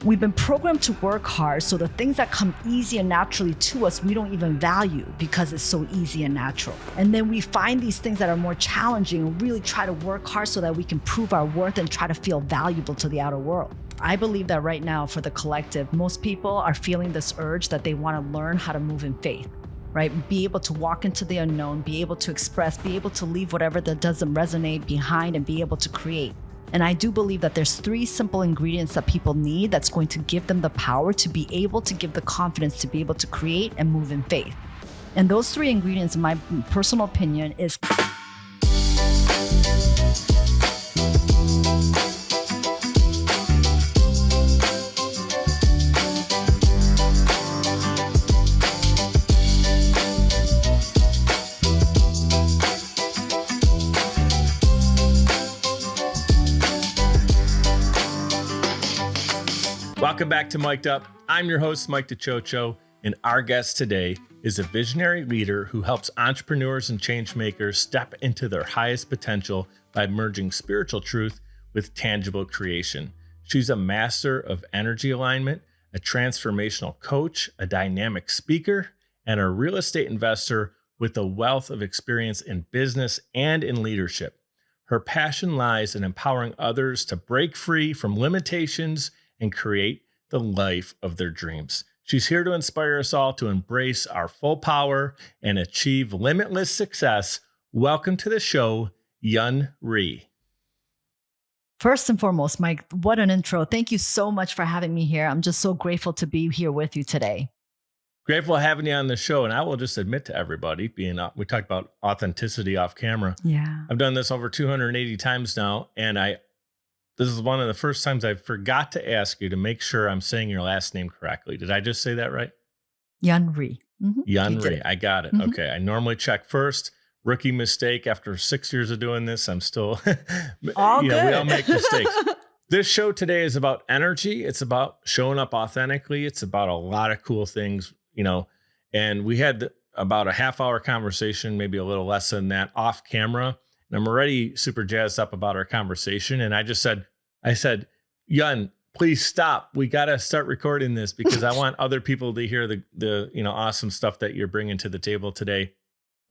We've been programmed to work hard, so the things that come easy and naturally to us, we don't even value because it's so easy and natural. And then we find these things that are more challenging and really try to work hard so that we can prove our worth and try to feel valuable to the outer world. I believe that right now for the collective, most people are feeling this urge that they want to learn how to move in faith, right? Be able to walk into the unknown, be able to express, be able to leave whatever that doesn't resonate behind and be able to create. And I do believe that there's 3 simple ingredients that people need that's going to give them the power to be able to give the confidence to be able to create and move in faith. And those 3 ingredients, in my personal opinion, is Welcome back to Mic'd Up. I'm your host, Mike DiCioccio, and our guest today is a visionary leader who helps entrepreneurs and change makers step into their highest potential by merging spiritual truth with tangible creation. She's a master of energy alignment, a transformational coach, a dynamic speaker, and a real estate investor with a wealth of experience in business and in leadership. Her passion lies in empowering others to break free from limitations and create the life of their dreams. She's here to inspire us all to embrace our full power and achieve limitless success. Welcome to the show, Rhee. first and foremost, Mike, what an intro. Thank you so much for having me here. I'm just so grateful to be here with you today. Grateful having you on the show. And I will just admit to everybody, we talked about authenticity off camera. Yeah. I've done this over 280 times now, and this is one of the first times I forgot to ask you to make sure I'm saying your last name correctly. Did I just say that right? Rhee. Mm-hmm. Rhee. I got it. Mm-hmm. Okay. I normally check first. Rookie mistake. After 6 years of doing this, I'm still, all good. We all make mistakes. This show today is about energy. It's about showing up authentically. It's about a lot of cool things, and we had about a half-hour conversation, maybe a little less than that, off camera. And I'm already super jazzed up about our conversation. And I said, Yun, please stop. We got to start recording this because I want other people to hear the awesome stuff that you're bringing to the table today.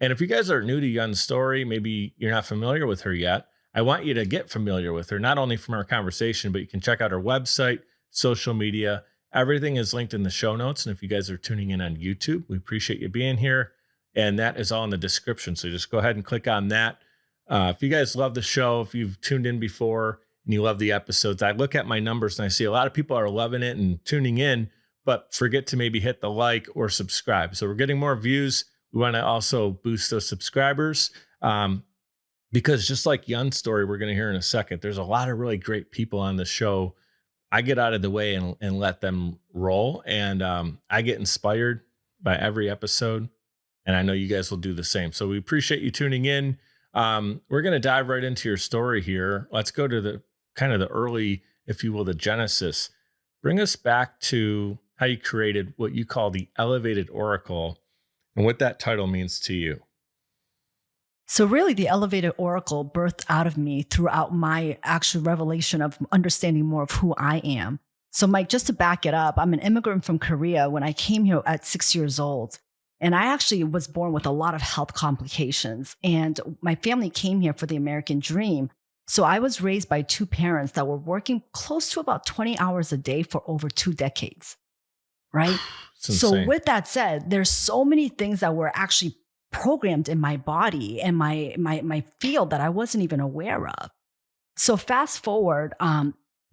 And if you guys are new to Yun's story, maybe you're not familiar with her yet, I want you to get familiar with her, not only from our conversation, but you can check out her website, social media. Everything is linked in the show notes. And if you guys are tuning in on YouTube, we appreciate you being here. And that is all in the description. So just go ahead and click on that. If you guys love the show, if you've tuned in before and you love the episodes, I look at my numbers and I see a lot of people are loving it and tuning in, but forget to maybe hit the like or subscribe. So we're getting more views. We want to also boost those subscribers because just like Yun's story, we're going to hear in a second, there's a lot of really great people on the show. I get out of the way and let them roll. And I get inspired by every episode. And I know you guys will do the same. So we appreciate you tuning in. We're going to dive right into your story here. Let's go to the kind of the early, if you will, the genesis. Bring us back to how you created what you call the Elevated Oracle and what that title means to you. So really the Elevated Oracle birthed out of me throughout my actual revelation of understanding more of who I am. So Mike, just to back it up, I'm an immigrant from Korea when I came here at 6 years old. And I actually was born with a lot of health complications. And my family came here for the American dream. So I was raised by 2 parents that were working close to about 20 hours a day for over 2 decades, right? So with that said, there's so many things that were actually programmed in my body and my field that I wasn't even aware of. So fast forward,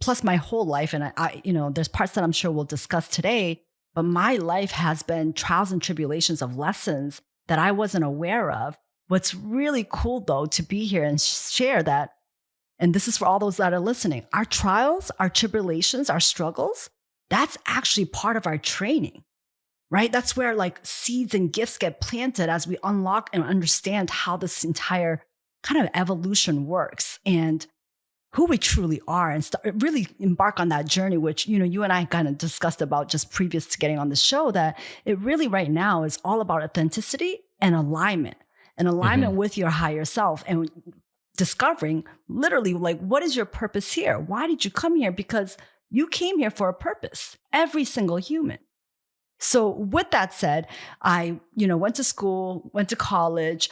plus my whole life, and I there's parts that I'm sure we'll discuss today, but my life has been trials and tribulations of lessons that I wasn't aware of. What's really cool, though, to be here and share that, and this is for all those that are listening, our trials, our tribulations, our struggles, that's actually part of our training, right? That's where like seeds and gifts get planted as we unlock and understand how this entire kind of evolution works and who we truly are, and really embark on that journey, which, you and I kind of discussed about just previous to getting on the show, that it really right now is all about authenticity and alignment with your higher self and discovering literally like, what is your purpose here? Why did you come here? Because You came here for a purpose, every single human. So with that said, I, went to school, went to college,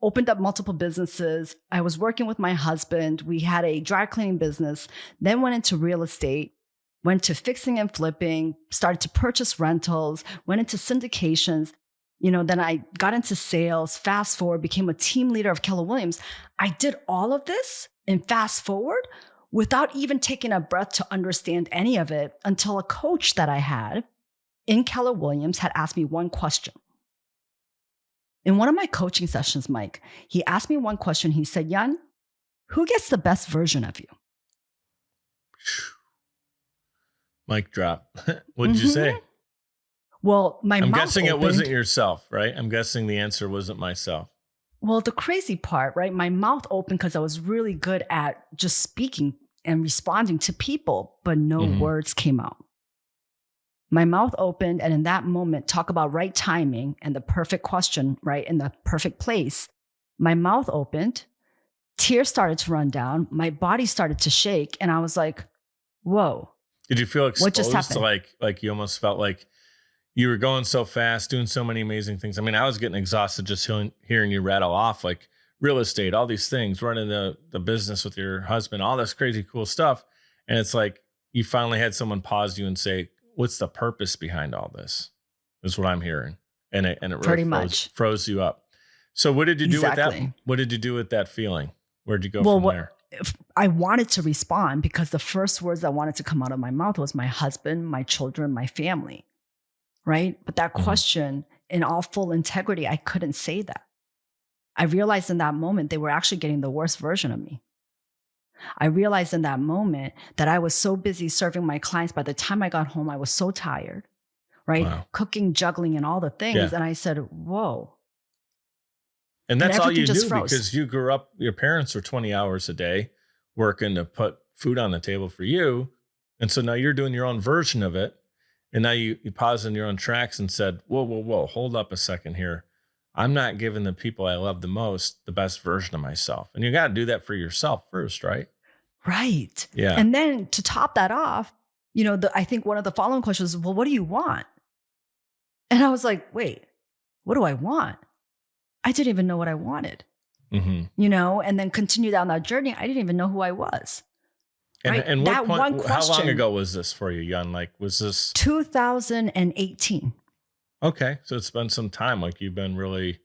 opened up multiple businesses. I was working with my husband. We had a dry cleaning business, then went into real estate, went to fixing and flipping, started to purchase rentals, went into syndications. Then I got into sales, fast forward, became a team leader of Keller Williams. I did all of this and fast forward without even taking a breath to understand any of it until a coach that I had in Keller Williams had asked me one question. In one of my coaching sessions, Mike, he asked me one question. He said, Yan, who gets the best version of you? Mic drop. What did you say? Well, I'm guessing it wasn't yourself, right? I'm guessing the answer wasn't myself. Well, the crazy part, right? My mouth opened because I was really good at just speaking and responding to people, but no words came out. My mouth opened, and in that moment, talk about right timing and the perfect question, right? In the perfect place. My mouth opened, tears started to run down, my body started to shake, and I was like, whoa. Did you feel exposed what just happened? To like you almost felt like you were going so fast, doing so many amazing things? I mean, I was getting exhausted just hearing you rattle off like real estate, all these things, running the business with your husband, all this crazy cool stuff. And it's like you finally had someone pause you and say, what's the purpose behind all this? Is what I'm hearing. And it really froze you up. So what did you do with that? What did you do with that feeling? Where'd you go from there? I wanted to respond because the first words that wanted to come out of my mouth was my husband, my children, my family, right? But that question, in all full integrity, I couldn't say that. I realized in that moment they were actually getting the worst version of me. I realized in that moment that I was so busy serving my clients. By the time I got home, I was so tired, right? Wow. Cooking, juggling, and all the things. Yeah. And I said, whoa. And that's all you knew because you grew up, your parents were 20 hours a day working to put food on the table for you. And so now you're doing your own version of it. And now you paused in your own tracks and said, whoa, hold up a second here. I'm not giving the people I love the most the best version of myself. And you got to do that for yourself first, right? Right. Yeah. And then to top that off, I think one of the following questions was, well, what do you want? And I was like, wait, what do I want? I didn't even know what I wanted, and then continue down that journey. I didn't even know who I was. Right? And what point, how long ago was this for you, Yan? Like, was this 2018? Okay. So it's been some time. Like you've been really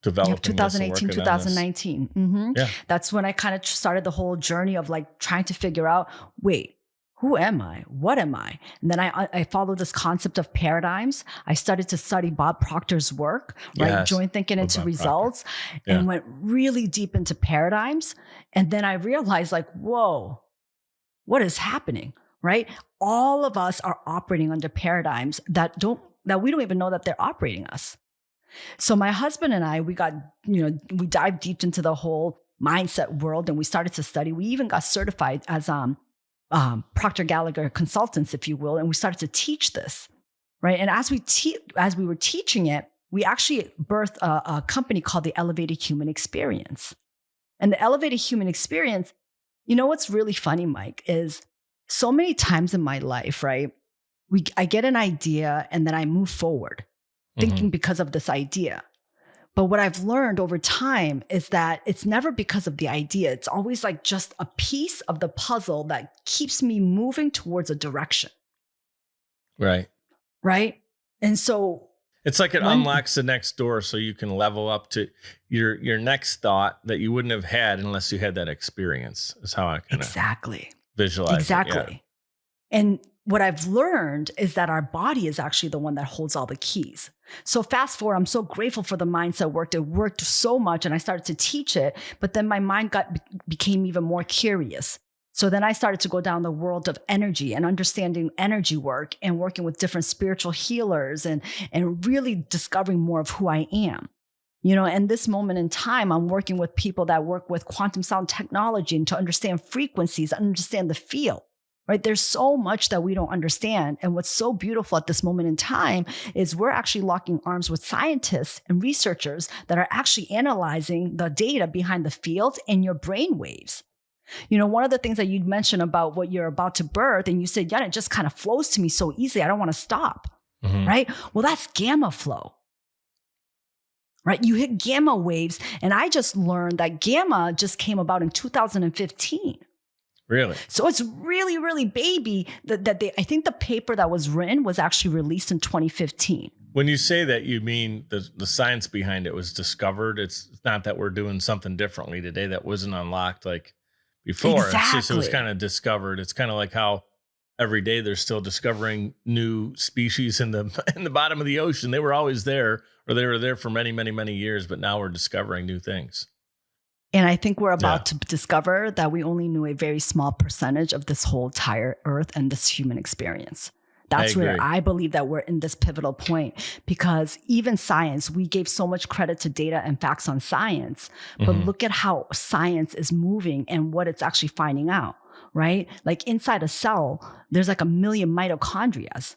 developing 2018, 2019. Mm-hmm. Yeah. That's when I kind of started the whole journey of like trying to figure out, wait, who am I? What am I? And then I followed this concept of paradigms. I started to study Bob Proctor's work, right? Yes. Joint thinking into results, and went really deep into paradigms. And then I realized like, whoa, what is happening, right? All of us are operating under paradigms that we don't even know that they're operating us. So my husband and I, we dived deep into the whole mindset world and we started to study. We even got certified as Proctor Gallagher consultants, if you will, and we started to teach this, right? And as we were teaching it, we actually birthed a company called the Elevated Human Experience. And the Elevated Human Experience, what's really funny, Mike, is so many times in my life, right? I get an idea and then I move forward thinking because of this idea. But what I've learned over time is that it's never because of the idea. It's always like just a piece of the puzzle that keeps me moving towards a direction. Right. Right. And so it's like it unlocks the next door so you can level up to your next thought that you wouldn't have had unless you had that experience, is how I kind of visualize it. Exactly. Yeah. And what I've learned is that our body is actually the one that holds all the keys. So fast forward, I'm so grateful for the mindset work. It worked so much and I started to teach it, but then my mind became even more curious. So then I started to go down the world of energy and understanding energy work and working with different spiritual healers and really discovering more of who I am. And this moment in time, I'm working with people that work with quantum sound technology and to understand frequencies, understand the field. Right? There's so much that we don't understand. And what's so beautiful at this moment in time is we're actually locking arms with scientists and researchers that are actually analyzing the data behind the field and your brain waves. One of the things that you mentioned about what you're about to birth, and you said, yeah, it just kind of flows to me so easily. I don't want to stop. Mhm. Right? Well, that's gamma flow. Right? You hit gamma waves. And I just learned that gamma just came about in 2015. Really? So it's really, really baby I think the paper that was written was actually released in 2015. When you say that, you mean the science behind it was discovered. It's not that we're doing something differently today that wasn't unlocked like before. It's just, it was Exactly. kind of discovered. It's kind of like how every day they're still discovering new species in the in the bottom of the ocean. They were always there, or they were there for many, many, many years, but now we're discovering new things. And I think we're Yeah. about to discover that we only knew a very small percentage of this whole entire earth and this human experience. That's where agree. I believe that we're in this pivotal point, because even science, we gave so much credit to data and facts on science, but Mhm. look at how science is moving and what it's actually finding out, right? Like inside a cell, there's like 1 million mitochondria.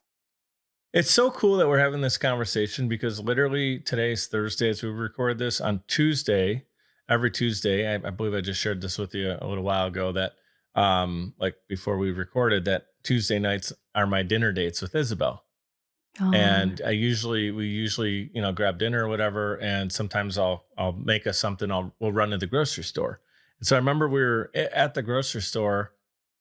It's so cool that we're having this conversation because literally today's Thursday as we record this. On Tuesday, every Tuesday, I believe I just shared this with you a little while ago that like before we recorded, that Tuesday nights are my dinner dates with Isabel. Oh, And we usually, grab dinner or whatever. And sometimes I'll make us something. We'll run to the grocery store. And so I remember we were at the grocery store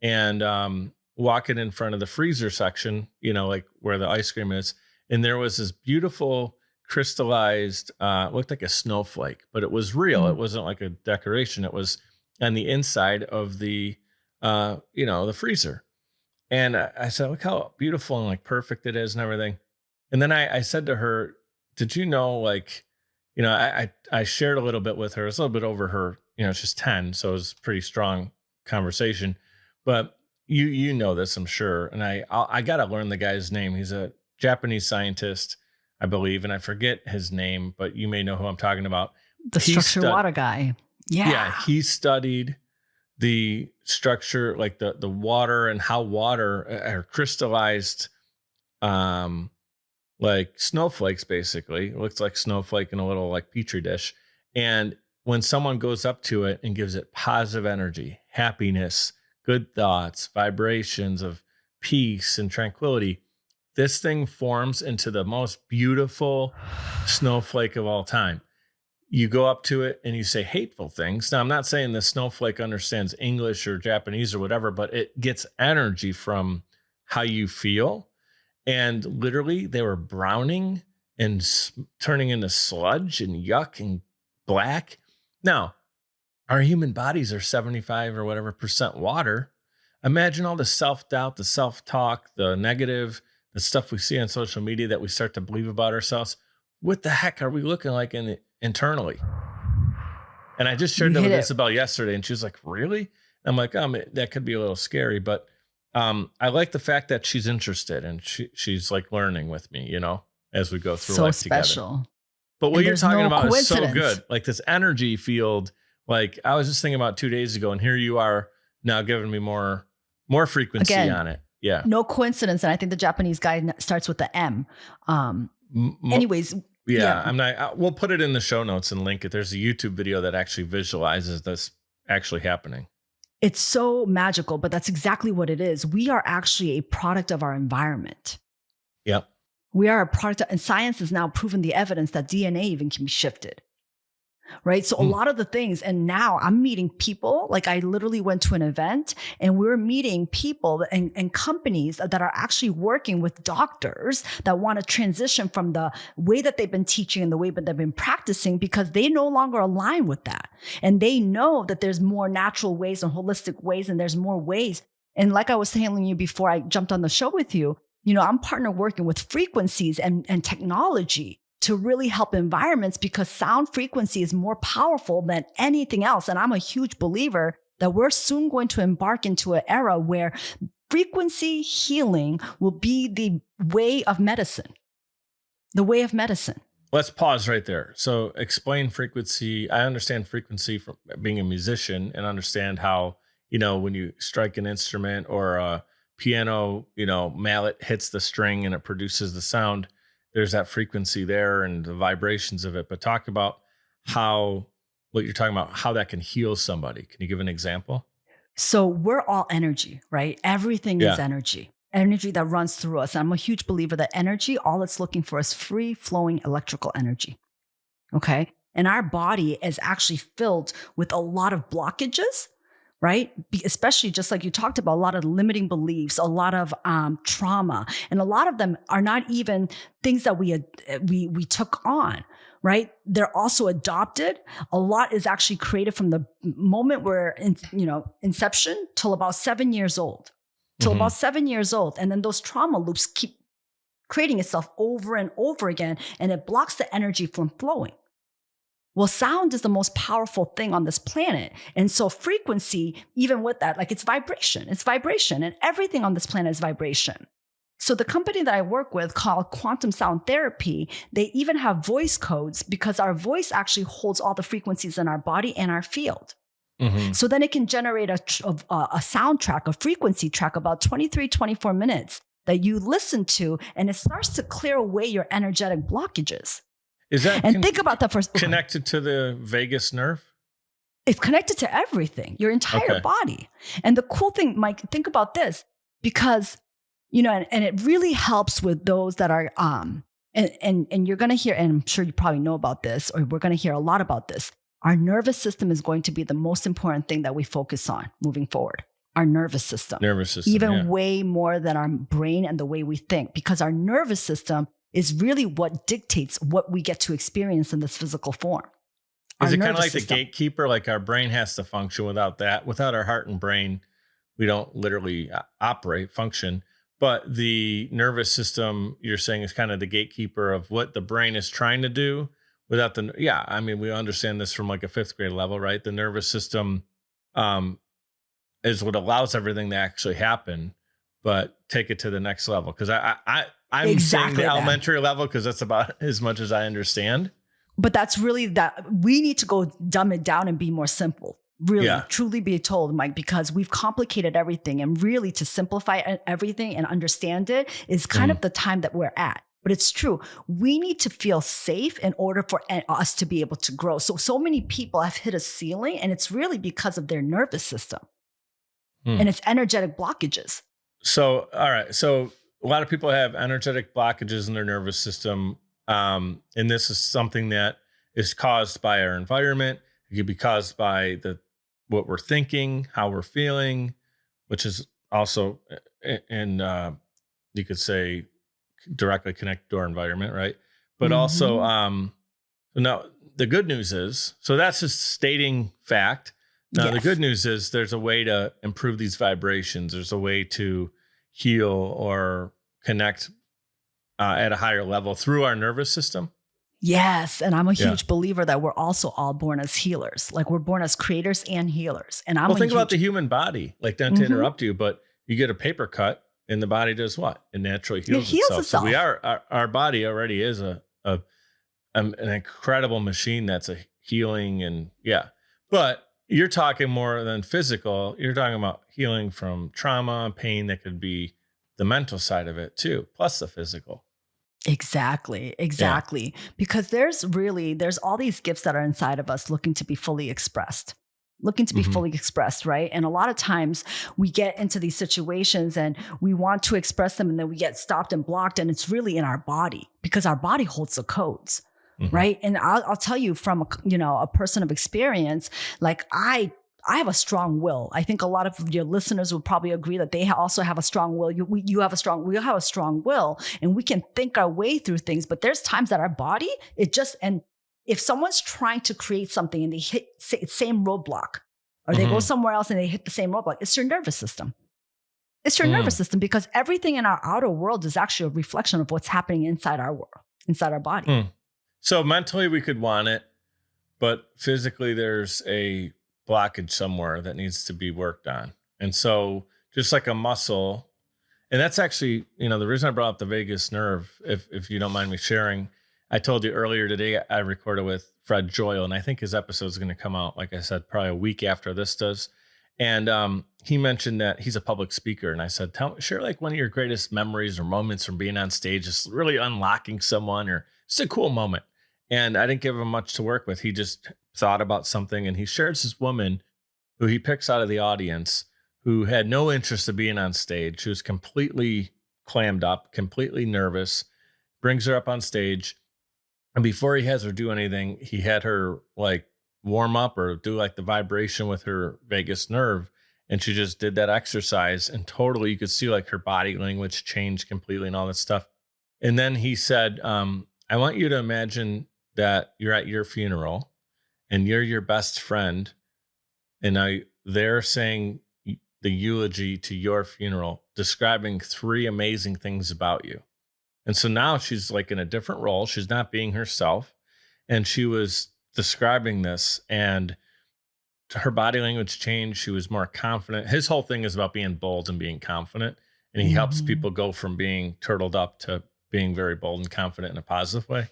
and walking in front of the freezer section, like where the ice cream is. And there was this beautiful crystallized, looked like a snowflake, but it was real. It mm. wasn't like a decoration. It was on the inside of the freezer. And I said, look how beautiful and like perfect it is and everything. And then I said to her, did you know, like, I shared a little bit with her. It's a little bit over her, she's 10. So it was a pretty strong conversation. But you know this, I'm sure. And I got to learn the guy's name. He's a Japanese scientist, I believe. And I forget his name, but you may know who I'm talking about. The He structured stud- water guy. yeah, Yeah. he studied the structure, like the water and how water are crystallized, um, like snowflakes. Basically, it looks like snowflake in a little like petri dish. And when someone goes up to it and gives it positive energy, happiness, good thoughts, vibrations of peace and tranquility, this thing forms into the most beautiful snowflake of all time. You go up to it and you say hateful things. Now, I'm not saying the snowflake understands English or Japanese or whatever, but it gets energy from how you feel. And literally, they were browning and turning into sludge and yuck and black. Now, our human bodies are 75 or whatever percent water. Imagine all the self doubt, the self talk, the negative, the stuff we see on social media that we start to believe about ourselves. What the heck are we looking like internally? And I just You shared that hit with it. Isabel yesterday, and she was like, "Really?" I'm like, that could be a little scary, but I like the fact that she's interested and she's like learning with me, as we go through So life together. special. But what And you're there's talking no about is so coincidence. good. Like this energy field. Like I was just thinking about 2 days ago, and here you are now giving me more frequency Again, on it. Yeah. no coincidence. And I think the Japanese guy starts with the M. M- mo- Anyways, Yeah, yeah, I'm not. We'll put it in the show notes and link it. There's a YouTube video that actually visualizes this actually happening. it's so magical, but that's exactly what it is. We are actually a product of our environment. Yep. We are a product, and science has now proven the evidence that DNA even can be shifted. Right. So a Hmm. lot of the things, and now I'm meeting people, like I literally went to an event and we were meeting people and companies that are actually working with doctors that want to transition from the way that they've been teaching and the way that they've been practicing, because they no longer align with that. And they know that there's more natural ways and holistic ways, and there's more ways. And like I was telling you before I jumped on the show with you, I'm partner working with frequencies and technology to really help environments, because sound frequency is more powerful than anything else. And I'm a huge believer that we're soon going to embark into an era where frequency healing will be the way of medicine. The way of medicine. Let's pause right there. So explain frequency. I understand frequency from being a musician and understand how, when you strike an instrument or a piano, mallet hits the string and it produces the sound. There's that frequency there and the vibrations of it. But talk about what you're talking about, how that can heal somebody. Can you give an example? So we're all energy, right? Everything is Yeah. energy that runs through us. I'm a huge believer that energy, all it's looking for is free flowing electrical energy. Okay. And our body is actually filled with a lot of blockages, right? Especially just like you talked about, a lot of limiting beliefs, a lot of trauma, and a lot of them are not even things that we took on, right? They're also adopted. A lot is actually created from the moment we're in, inception till about 7 years old, Hmm. and then those trauma loops keep creating itself over and over again, and it blocks the energy from flowing. Well, sound is the most powerful thing on this planet. And so frequency, even with that, like it's vibration, and everything on this planet is vibration. So the company that I work with called Quantum Sound Therapy, they even have voice codes because our voice actually holds all the frequencies in our body and our field. Hmm. So then it can generate a soundtrack, a frequency track about 23, 24 minutes that you listen to, and it starts to clear away your energetic blockages. Is that And think about that first. connected to the vagus nerve? It's connected to everything, your entire Okay. body. And the cool thing, Mike, think about this, because, and it really helps with those that are, and you're going to hear, and I'm sure you probably know about this, or we're going to hear a lot about this. Our nervous system is going to be the most important thing that we focus on moving forward. Our nervous system. Even way more than our brain and the way we think, because our nervous system is really what dictates what we get to experience in this physical form. Is it kind of like the gatekeeper? Like our brain has to function without that. Without our heart and brain, we don't literally function. But the nervous system, you're saying, is kind of the gatekeeper of what the brain is trying to do without I mean, we understand this from like a fifth grade level, right? The nervous system is what allows everything to actually happen, but take it to the next level. Because I'm exactly saying the elementary level because that's about as much as I understand. But that's really that we need to go dumb it down and be more simple. Really, truly be told, Mike, because we've complicated everything, and really to simplify everything and understand it is kind of the time that we're at. But it's true. We need to feel safe in order for us to be able to grow. So many people have hit a ceiling, and it's really because of their nervous system and its energetic blockages. So, all right. So a lot of people have energetic blockages in their nervous system. And this is something that is caused by our environment. It could be caused by what we're thinking, how we're feeling, which is also, you could say, directly connected to our environment, right? But also, now the good news is, so that's just stating fact. Now, the good news is there's a way to improve these vibrations. There's a way to heal or connect at a higher level through our nervous system. Yes. And I'm a huge believer that we're also all born as healers. Like we're born as creators and healers. And think about the human body, like not to interrupt you, but you get a paper cut and the body does what? It naturally heals itself. So we our body already is an incredible machine that's a healing and but you're talking more than physical. You're talking about healing from trauma, pain that could be the mental side of it too, plus the physical. Exactly. Because there's all these gifts that are inside of us looking to be fully expressed. Right? And a lot of times we get into these situations and we want to express them and then we get stopped and blocked, and it's really in our body because our body holds the codes. Right. And I'll tell you from a person of experience, like I have a strong will. I think a lot of your listeners will probably agree that they also have a strong will. We have a strong will, and we can think our way through things. But there's times that our body, and if someone's trying to create something and they hit same roadblock, or they go somewhere else and they hit the same roadblock, it's your nervous system. It's your nervous system, because everything in our outer world is actually a reflection of what's happening inside our world, inside our body. So mentally we could want it, but physically there's a blockage somewhere that needs to be worked on. And so just like a muscle, and that's actually, the reason I brought up the vagus nerve, if you don't mind me sharing, I told you earlier today, I recorded with Fred Joyle, and I think his episode is going to come out, like I said, probably a week after this does. And he mentioned that he's a public speaker. And I said, share like one of your greatest memories or moments from being on stage, just really unlocking someone, or it's a cool moment. And I didn't give him much to work with. He just thought about something, and he shares this woman who he picks out of the audience. who had no interest of being on stage. She was completely clammed up, completely nervous, brings her up on stage. And before he has her do anything, he had her like warm up or do like the vibration with her vagus nerve. And she just did that exercise, and totally you could see like her body language change completely and all that stuff. And then he said, I want you to imagine that you're at your funeral and you're your best friend. And now they're saying the eulogy to your funeral, describing 3 amazing things about you. And so now she's like in a different role. She's not being herself. And she was describing this, and her body language changed. She was more confident. His whole thing is about being bold and being confident. And he helps Mhm. people go from being turtled up to being very bold and confident in a positive way.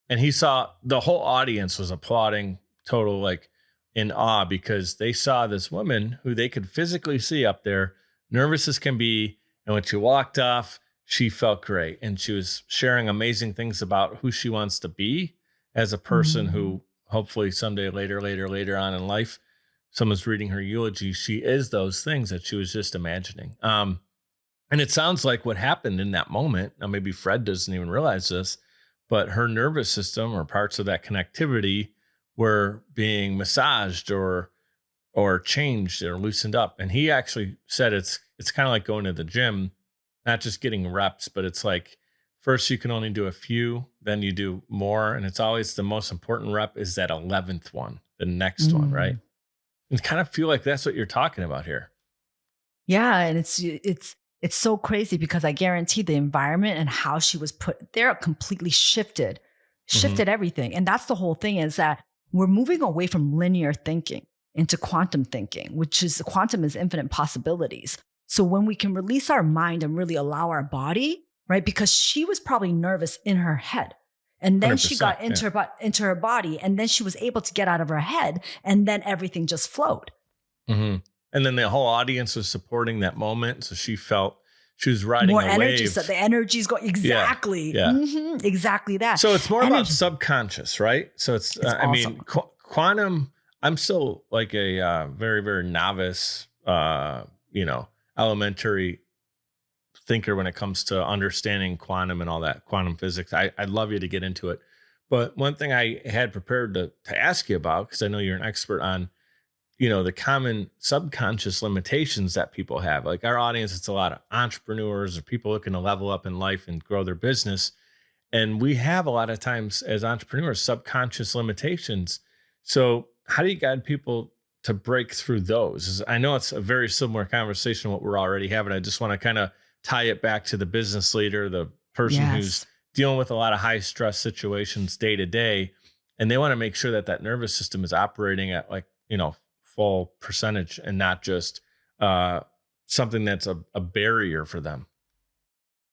And he saw the whole audience was applauding, total like in awe, because they saw this woman who they could physically see up there, nervous as can be. And when she walked off, she felt great. And she was sharing amazing things about who she wants to be as a person Mhm. who hopefully someday later on in life, someone's reading her eulogy. She is those things that she was just imagining. And it sounds like what happened in that moment. Now, maybe Fred doesn't even realize this, but her nervous system or parts of that connectivity were being massaged or changed or loosened up. And he actually said it's kind of like going to the gym, not just getting reps, but it's like first you can only do a few, then you do more. And it's always the most important rep is that 11th one, the next one, right? Mm. And kind of feel like that's what you're talking about here. Yeah, and it's so crazy because I guarantee the environment and how she was put there completely Hmm. shifted everything. And that's the whole thing, is that we're moving away from linear thinking into quantum thinking, which is quantum is infinite possibilities. So when we can release our mind and really allow our body, right? Because she was probably nervous in her head. And then she 100%. got Yeah. into her body, and then she was able to get out of her head, and then everything just flowed. Hmm. And then the whole audience was supporting that moment. So she felt she was riding More a energy. So wave. the energy is going Yeah. exactly, Yeah. exactly that So it's more about energy. subconscious, right? So it's, It's I awesome. mean, quantum, I'm still like a very, very novice, elementary thinker when it comes to understanding quantum and all that quantum physics. I'd love you to get into it. But one thing I had prepared to ask you about, because I know you're an expert on, the common subconscious limitations that people have. Like our audience, it's a lot of entrepreneurs or people looking to level up in life and grow their business. And we have a lot of times as entrepreneurs, subconscious limitations. So how do you guide people to break through those? I know it's a very similar conversation what we're already having. I just want to kind of tie it back to the business leader, the person who's Yes. dealing with a lot of high stress situations day to day. And they want to make sure that that nervous system is operating at like, full percentage and not just uh, something that's a barrier for them.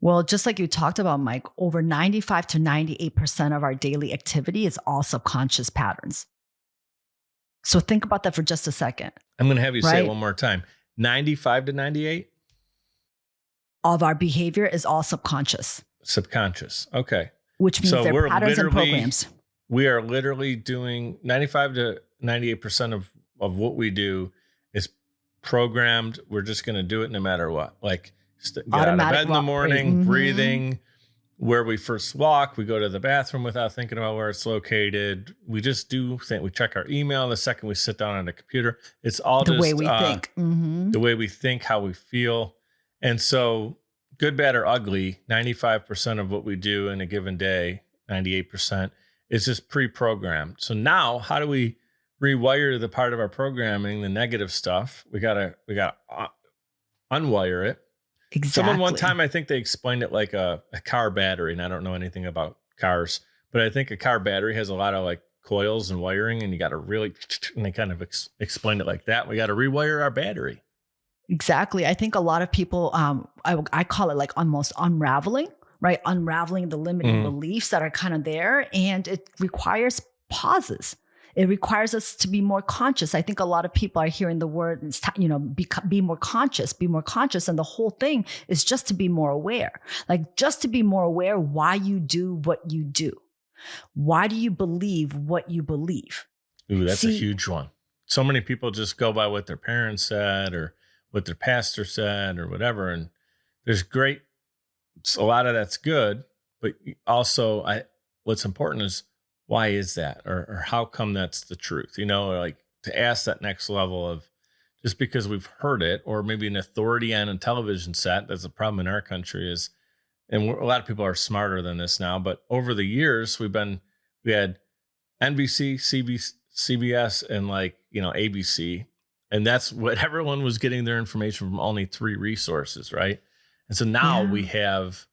Well, just like you talked about, Mike, over 95 to 98% of our daily activity is all subconscious patterns. So think about that for just a second, I'm going to have you say it right? one more time. 95 to 98 All of our behavior is all subconscious, subconscious. Okay. which means So they're patterns and programs. we are literally doing 95 to 98% of what we do is programmed. We're just going to do it no matter what. Like get out of Automatic bed in the rate. morning, breathing, where we first walk, we go to the bathroom without thinking about where it's located. We just do think we check our email the second we sit down on the computer. It's all The way just we think. the way we think, how we feel. And so, good, bad, or ugly, 95% of what we do in a given day, 98%, is just pre programmed. So, now how do we rewire the part of our programming, the negative stuff? We got to unwire it. Someone one Exactly. time, I think they explained it like a car battery, and I don't know anything about cars, but I think a car battery has a lot of like coils and wiring, and you got to really, and they kind of explained it like that. We got to rewire our battery. Exactly. I think a lot of people, I call it like almost unraveling, right? Unraveling the limiting Mhm. beliefs that are kind of there. And it requires pauses. It requires us to be more conscious. I think a lot of people are hearing the word, be more conscious, be more conscious. And the whole thing is just to be more aware, like just to be more aware why you do what you do. Why do you believe what you believe? Ooh, that's a See, huge one. So many people just go by what their parents said or what their pastor said or whatever. And there's a lot of that's good, but also what's important is why is that, or how come that's the truth? Or like to ask that next level of just because we've heard it, or maybe an authority on a television set. That's a problem in our country is, and a lot of people are smarter than this now, but over the years we had NBC, CBS, and ABC. And that's what everyone was getting their information from, only three resources, right? And so now we have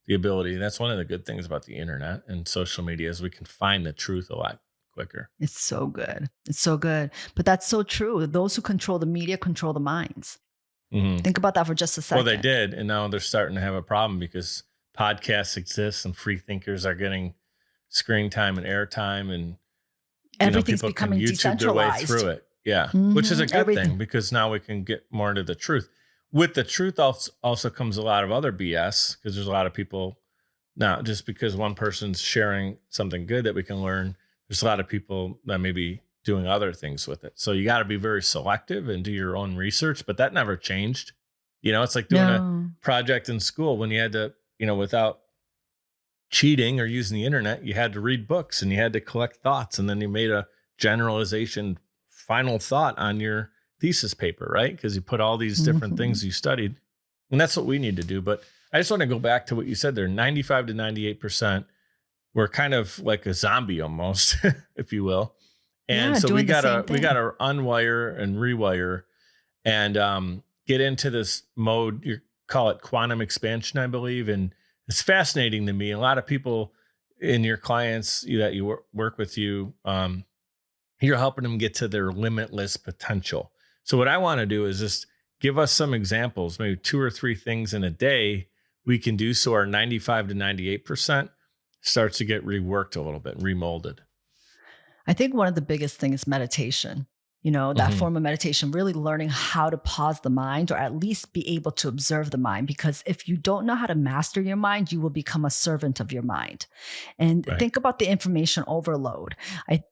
the ability. That's one of the good things about the internet and social media is we can find the truth a lot quicker. It's so good. It's so good. But that's so true. Those who control the media control the minds. Mm-hmm. Think about that for just a second. Well, they did. And now they're starting to have a problem because podcasts exist and free thinkers are getting screen time and airtime, and everything's people becoming can YouTube their way decentralized through it. Yeah. Which is a good thing because now we can get more into the truth. With the truth also comes a lot of other BS because there's a lot of people now, just because one person's sharing something good that we can learn, there's a lot of people that may be doing other things with it. So you got to be very selective and do your own research, but that never changed. It's like doing a project in school when you had to, without cheating or using the internet, you had to read books and you had to collect thoughts. And then you made a generalization final thought on your thesis paper, right? Because you put all these different things you studied. And that's what we need to do. But I just want to go back to what you said there. 95 to 98%, we're kind of like a zombie almost, if you will. And so we gotta unwire and rewire and get into this mode. You call it quantum expansion, I believe. And it's fascinating to me. A lot of people in your clients that you work with you're helping them get to their limitless potential. So what I want to do is just give us some examples, maybe 2 or 3 things in a day we can do so our 95 to 98% starts to get reworked a little bit, remolded. I think one of the biggest things is meditation. That form of meditation, really learning how to pause the mind or at least be able to observe the mind. Because if you don't know how to master your mind, you will become a servant of your mind. And think about the information overload.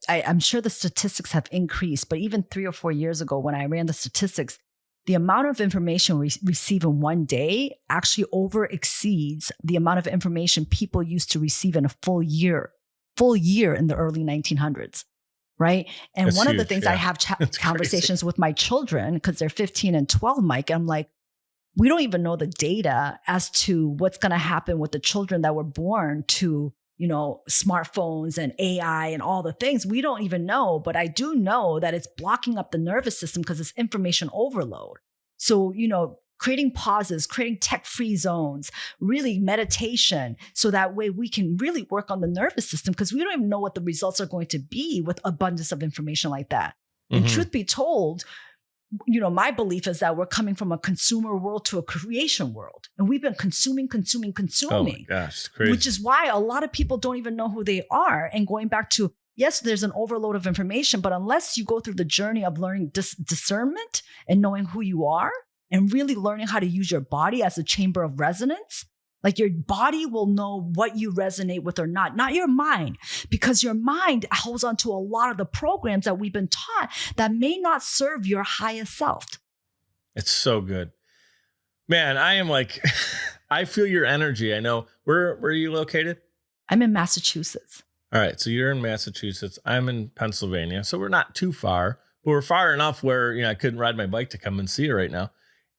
I'm sure the statistics have increased, but even 3 or 4 years ago when I ran the statistics, the amount of information we receive in one day actually over exceeds the amount of information people used to receive in a full year in the early 1900s. Right. And that's one huge. of the things I have conversations with my children, because they're 15 and 12, Mike, I'm like, we don't even know the data as to what's going to happen with the children that were born to, smartphones and AI and all the things. We don't even know. But I do know that it's blocking up the nervous system because it's information overload. So, creating pauses, creating tech-free zones, really meditation. So that way we can really work on the nervous system because we don't even know what the results are going to be with abundance of information like that. And truth be told, my belief is that we're coming from a consumer world to a creation world. And we've been consuming. Oh my gosh, it's crazy. Which is why a lot of people don't even know who they are. And going back to, yes, there's an overload of information, but unless you go through the journey of learning discernment and knowing who you are, and really learning how to use your body as a chamber of resonance, like your body will know what you resonate with or not your mind, because your mind holds on to a lot of the programs that we've been taught that may not serve your highest self. It's so good. Man, I am like, I feel your energy. I know. Where are you located? I'm in Massachusetts. All right. So you're in Massachusetts. I'm in Pennsylvania. So we're not too far, but we're far enough where, I couldn't ride my bike to come and see you right now.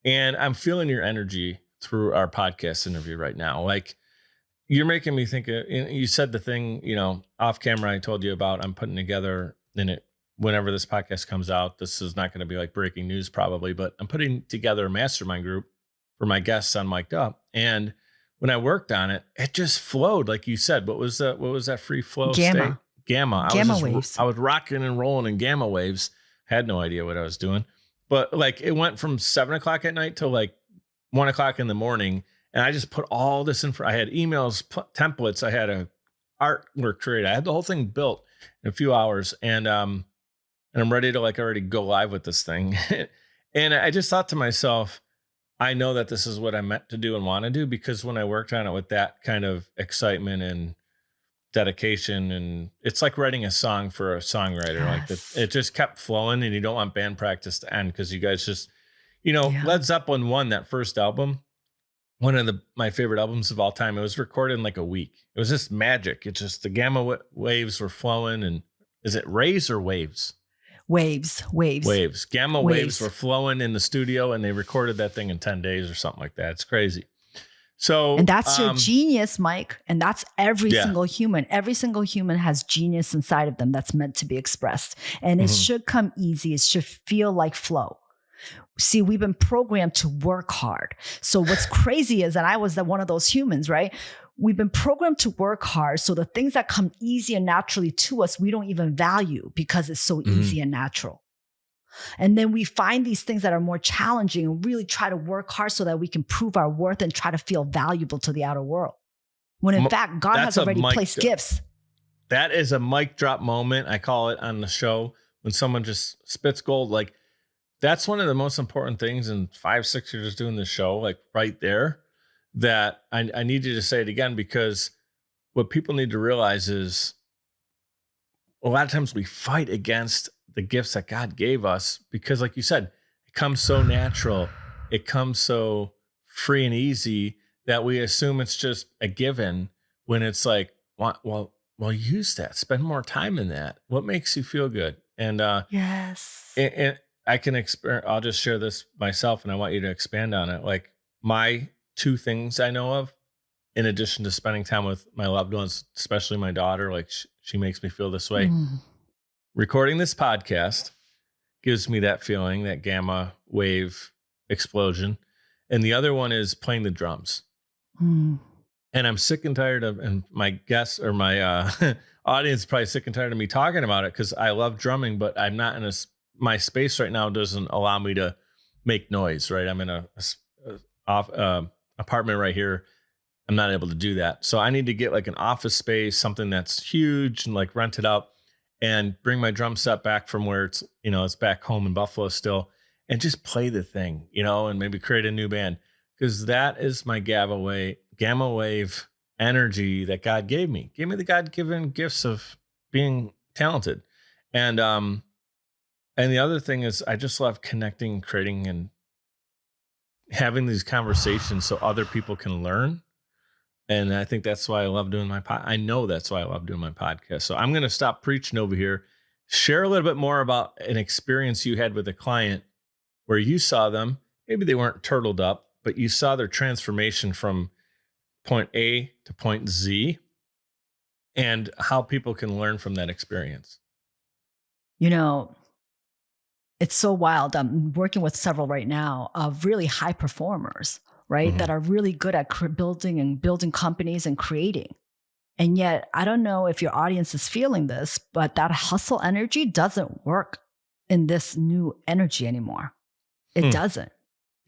And I'm feeling your energy through our podcast interview right now. Like you're making me think of, you said the thing, off camera, I told you about, I'm putting together in it. Whenever this podcast comes out, this is not going to be like breaking news probably, but I'm putting together a mastermind group for my guests on Mic'd Up. And when I worked on it, it just flowed. Like you said, what was that free flow state? Gamma waves. I was rocking and rolling in gamma waves. Had no idea what I was doing. But like it went from 7 o'clock at night till like 1 o'clock in the morning. And I just put all this in. I had emails, templates. I had a artwork created. I had the whole thing built in a few hours. And I'm ready to like already go live with this thing. And I just thought to myself, I know that this is what I meant to do and want to do, because when I worked on it with that kind of excitement and dedication, and it's like writing a song for a songwriter. Yes. Like it just kept flowing, and you don't want band practice to end because you guys just, Yeah. Led Zeppelin 1, that first album, one of my favorite albums of all time. It was recorded in like a week. It was just magic. It's just the gamma waves were flowing. And is it rays or waves? Waves. Waves. Gamma waves were Waves. flowing in the studio, and they recorded that thing in 10 days or something like that. It's crazy. So, And that's your genius, Mike. And that's every yeah. single human. Every single human has genius inside of them that's meant to be expressed. And it should come easy. It should feel like flow. See, we've been programmed to work hard. So what's crazy is that I was one of those humans, right? We've been programmed to work hard. So the things that come easy and naturally to us, we don't even value because it's so easy and natural. And then we find these things that are more challenging and really try to work hard so that we can prove our worth and try to feel valuable to the outer world. When in fact, God has already placed gifts. That is a mic drop moment. I call it on the show when someone just spits gold. Like, that's one of the most important things in 5-6 years doing the show, like right there, that I need you to say it again, because what people need to realize is a lot of times we fight against the gifts that God gave us because, like you said, it comes so natural. It comes so free and easy that we assume it's just a given when it's like, well, use that. Spend more time in that. What makes you feel good? And Yes. and I can I'll just share this myself, and I want you to expand on it. Like, my 2 things I know of, in addition to spending time with my loved ones, especially my daughter, like she makes me feel this way. Recording this podcast gives me that feeling, that gamma wave explosion. And the other one is playing the drums. And I'm sick and tired of, and my guests or my audience is probably sick and tired of me talking about it, because I love drumming, but I'm not in my space right now doesn't allow me to make noise, right? I'm in a apartment right here. I'm not able to do that. So I need to get like an office space, something that's huge, and like rent it out and bring my drum set back from where it's, it's back home in Buffalo still, and just play the thing, and maybe create a new band. Because that is my gamma wave energy that God gave me. Gave me the God-given gifts of being talented. And the other thing is, I just love connecting, creating, and having these conversations so other people can learn. And I think that's why I love doing I know that's why I love doing my podcast. So I'm going to stop preaching over here. Share a little bit more about an experience you had with a client where you saw them, maybe they weren't turtled up, but you saw their transformation from point A to point Z, and how people can learn from that experience. It's so wild. I'm working with several right now of really high performers, right? That are really good at building companies and creating. And yet, I don't know if your audience is feeling this, but that hustle energy doesn't work in this new energy anymore. It doesn't.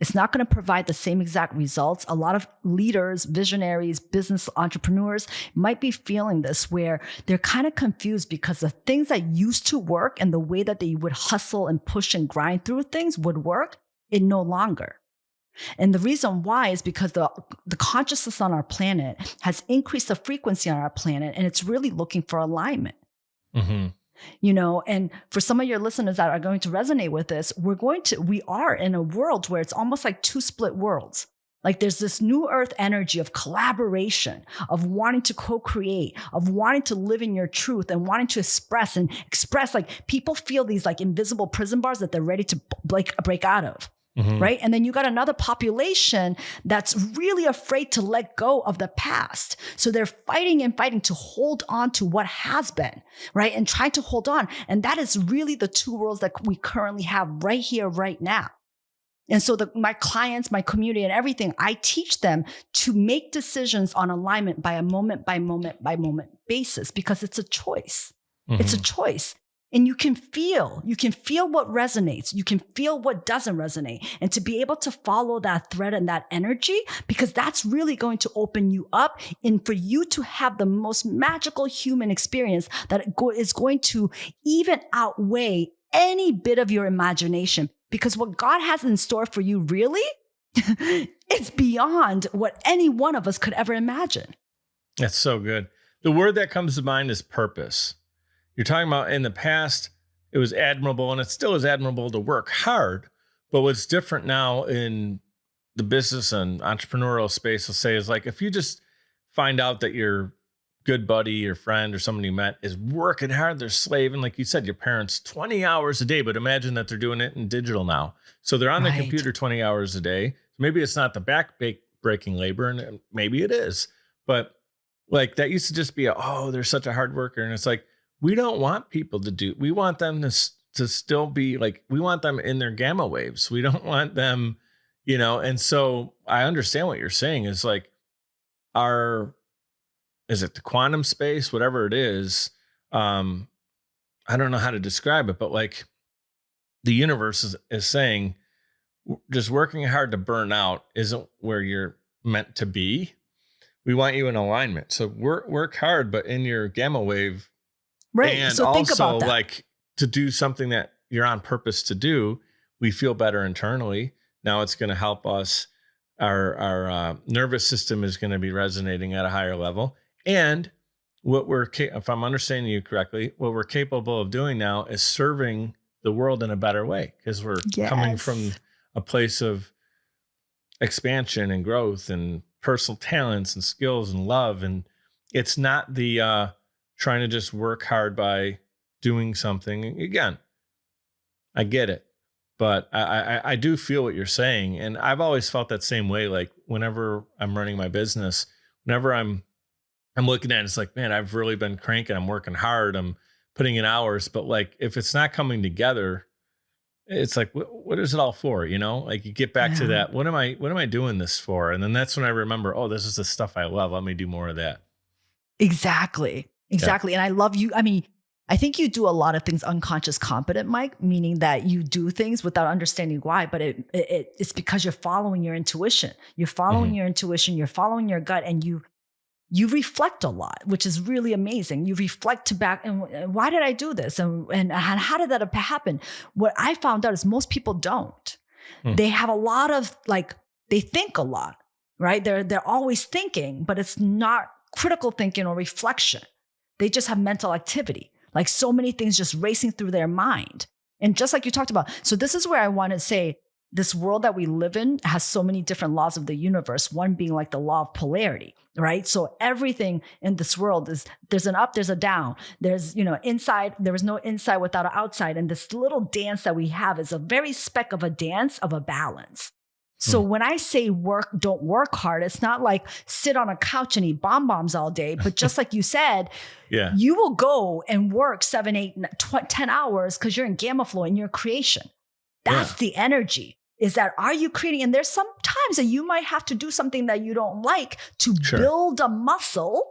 It's not going to provide the same exact results. A lot of leaders, visionaries, business entrepreneurs might be feeling this, where they're kind of confused because the things that used to work and the way that they would hustle and push and grind through things would work, it no longer. And the reason why is because the consciousness on our planet has increased the frequency on our planet, and it's really looking for alignment. And for some of your listeners that are going to resonate with this, we are in a world where it's almost like 2 split worlds. Like, there's this new earth energy of collaboration, of wanting to co-create, of wanting to live in your truth and wanting to express. Like, people feel these like invisible prison bars that they're ready to break out of. Right. And then you got another population that's really afraid to let go of the past. So they're fighting to hold on to what has been, right? And trying to hold on. And that is really the 2 worlds that we currently have right here, right now. And so my clients, my community, and everything, I teach them to make decisions on alignment by a moment by moment basis, because it's a choice. It's a choice. And you can feel what resonates. You can feel what doesn't resonate. And to be able to follow that thread and that energy, because that's really going to open you up and for you to have the most magical human experience that is going to even outweigh any bit of your imagination. Because what God has in store for you, really, it's beyond what any one of us could ever imagine. That's so good. The word that comes to mind is purpose. You're talking about in the past, it was admirable, and it still is admirable to work hard, But what's different now in the business and entrepreneurial space, I'll say, is like, if you just find out that your good buddy, your friend, or someone you met is working hard, they're slaving, like you said, your parents 20 hours a day, but imagine that they're doing it in digital now. So they're on the Right. computer 20 hours a day. Maybe it's not the breaking labor, and maybe it is, but like that used to just be they're such a hard worker. And it's like, we don't want people we want them to still be like, we want them in their gamma waves. We don't want them, and so I understand what you're saying is like, is it the quantum space, whatever it is? I don't know how to describe it, but like the universe is saying, just working hard to burn out isn't where you're meant to be. We want you in alignment. So work hard, but in your gamma wave. Right. And So think also about that. like to do something that you're on purpose to do. We feel better internally. Now it's going to help us. Our nervous system is going to be resonating at a higher level. And if I'm understanding you correctly, what we're capable of doing now is serving the world in a better way, because we're coming from a place of expansion and growth and personal talents and skills and love. And it's not the trying to just work hard by doing something. Again, I get it, but I do feel what you're saying. And I've always felt that same way. Like whenever I'm running my business, whenever I'm looking at it, it's like, man, I've really been cranking. I'm working hard. I'm putting in hours, but like, if it's not coming together, it's like, what is it all for? Like you get back to that. What am I doing this for? And then that's when I remember, this is the stuff I love. Let me do more of that. Exactly. Yeah. And I love you. I mean, I think you do a lot of things unconscious competent, Mike, meaning that you do things without understanding why, but it's because you're following your intuition. You're following your intuition, you're following your gut, and you reflect a lot, which is really amazing. You reflect back, and why did I do this? And how did that happen? What I found out is most people don't. They have a lot of they think a lot, right? They're always thinking, but it's not critical thinking or reflection. They just have mental activity, like so many things just racing through their mind. And just like you talked about, so this is where I want to say, this world that we live in has so many different laws of the universe, one being like the law of polarity, right? So everything in this world there's an up, there's a down, there's, inside, there is no inside without an outside. And this little dance that we have is a very speck of a dance of a balance. So when I say don't work hard, it's not like sit on a couch and eat bonbons all day, but just like you said, you will go and work 7, 8, 10 hours because you're in gamma flow in your creation. That's the energy. Is that, are you creating? And there's some times that you might have to do something that you don't like to build a muscle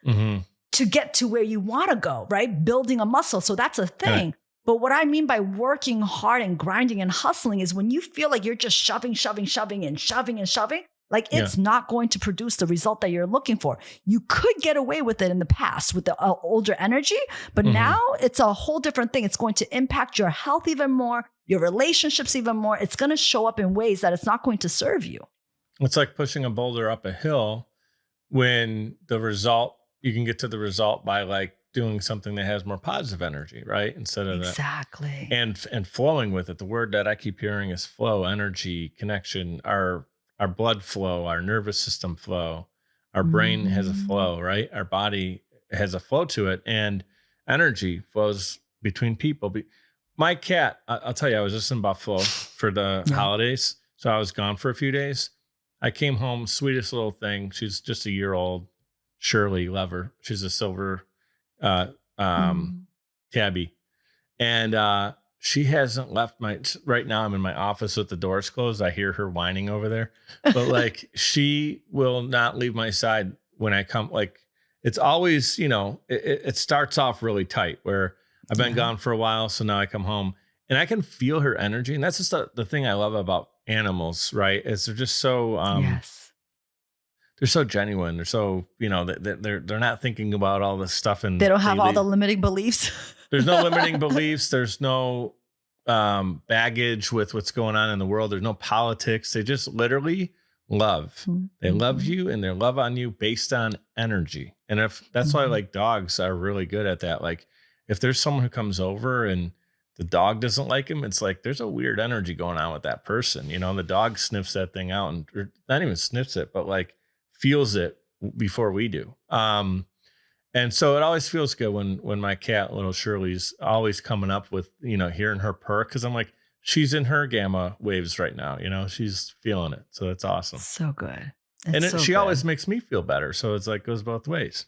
to get to where you want to go, right? Building a muscle. So that's a thing. But what I mean by working hard and grinding and hustling is when you feel like you're just shoving, like it's not going to produce the result that you're looking for. You could get away with it in the past with the older energy, but now it's a whole different thing. It's going to impact your health even more, your relationships even more. It's going to show up in ways that it's not going to serve you. It's like pushing a boulder up a hill when you can get to the result by like doing something that has more positive energy, right? Instead of exactly. And flowing with it. The word that I keep hearing is flow, energy, connection, our blood flow, our nervous system flow, our brain has a flow, right? Our body has a flow to it, and energy flows between people. My cat, I'll tell you, I was just in Buffalo for the holidays. So I was gone for a few days. I came home, sweetest little thing. She's just a year old. Shirley, love her. She's a silver tabby. And she hasn't left right now I'm in my office with the doors closed. I hear her whining over there, but like, she will not leave my side when I come. Like, it's always, it starts off really tight where I've been gone for a while. So now I come home and I can feel her energy. And that's just the thing I love about animals, right? Is they're just so, they're so genuine. They're so, they're not thinking about all this stuff. And they don't have all the limiting beliefs. There's no limiting beliefs. There's no baggage with what's going on in the world. There's no politics. They just literally love. They love you and they love on you based on energy. And if that's why like dogs are really good at that. Like if there's someone who comes over and the dog doesn't like him, it's like there's a weird energy going on with that person, and the dog sniffs that thing out and or not even sniffs it, but like feels it before we do. And so it always feels good when my cat, little Shirley's always coming up with, hearing her purr. Cause I'm like, she's in her gamma waves right now, she's feeling it. So that's awesome. So good. And It's so she good. always makes me feel better. So it's like goes both ways.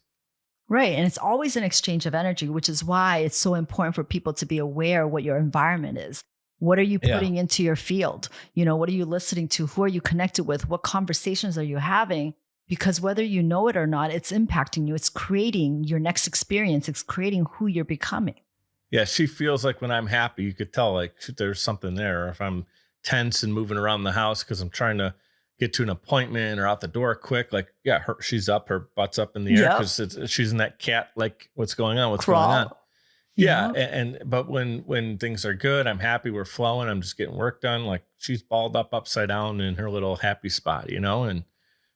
Right. And it's always an exchange of energy, which is why it's so important for people to be aware what your environment is. What are you Yeah. putting into your field? What are you listening to? Who are you connected with? What conversations are you having? Because whether you know it or not, it's impacting you. It's creating your next experience. It's creating who you're becoming. Yeah. She feels like when I'm happy, you could tell like there's something there. Or if I'm tense and moving around the house because I'm trying to get to an appointment or out the door quick, like, yeah, she's up, her butt's up in the air Yep. because she's in that cat, like what's going on, what's Crawl. going on. Yeah. Yep. But when things are good, I'm happy, we're flowing, I'm just getting work done. Like she's balled up upside down in her little happy spot, and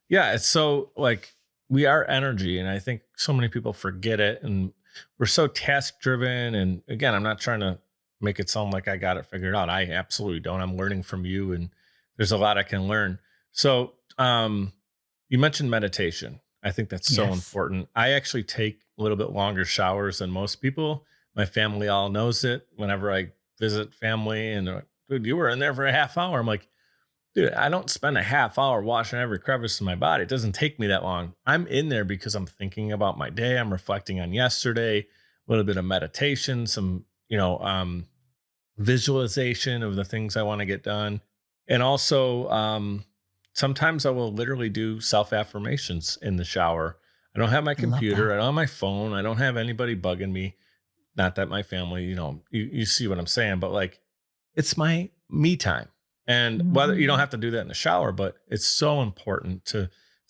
yeah, it's so like we are energy. And I think so many people forget it. And we're so task driven. And again, I'm not trying to make it sound like I got it figured out. I absolutely don't. I'm learning from you and there's a lot I can learn. So you mentioned meditation. I think that's so Yes. important. I actually take a little bit longer showers than most people. My family all knows it. Whenever I visit family and they're like, dude, you were in there for a half hour. I'm like, dude, I don't spend a half hour washing every crevice in my body. It doesn't take me that long. I'm in there because I'm thinking about my day. I'm reflecting on yesterday, a little bit of meditation, some, visualization of the things I want to get done. And also, sometimes I will literally do self affirmations in the shower. I don't have my Love computer. that. I don't have my phone. I don't have anybody bugging me. Not that my family, you see what I'm saying, but like it's my me time. And whether you don't Mhm. have to do that in the shower, but it's so important to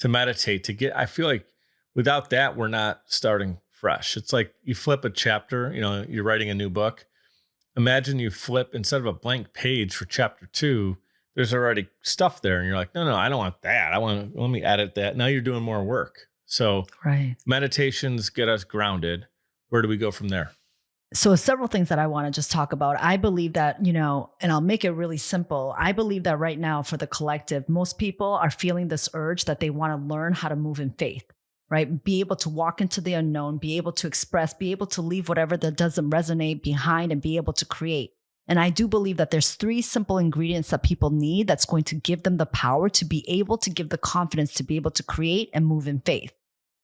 meditate, I feel like without that, we're not starting fresh. It's like you flip a chapter, you're writing a new book. Imagine you flip instead of a blank page for chapter 2, there's already stuff there. And you're like, no, I don't want that. Let me edit that. Now you're doing more work. So Right. meditations get us grounded. Where do we go from there? So several things that I want to just talk about. I believe that, and I'll make it really simple. I believe that right now for the collective, most people are feeling this urge that they want to learn how to move in faith, right? Be able to walk into the unknown, be able to express, be able to leave whatever that doesn't resonate behind and be able to create. And I do believe that there's 3 simple ingredients that people need that's going to give them the power to be able to give the confidence to be able to create and move in faith.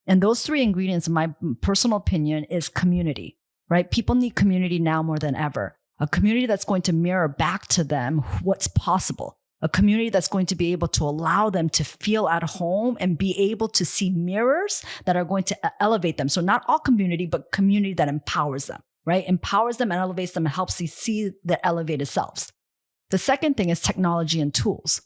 And those 3 ingredients, in my personal opinion, is community. Right? People need community now more than ever. A community that's going to mirror back to them what's possible. A community that's going to be able to allow them to feel at home and be able to see mirrors that are going to elevate them. So not all community, but community that empowers them, right? Empowers them and elevates them and helps them see their elevated selves. The second thing is technology and tools.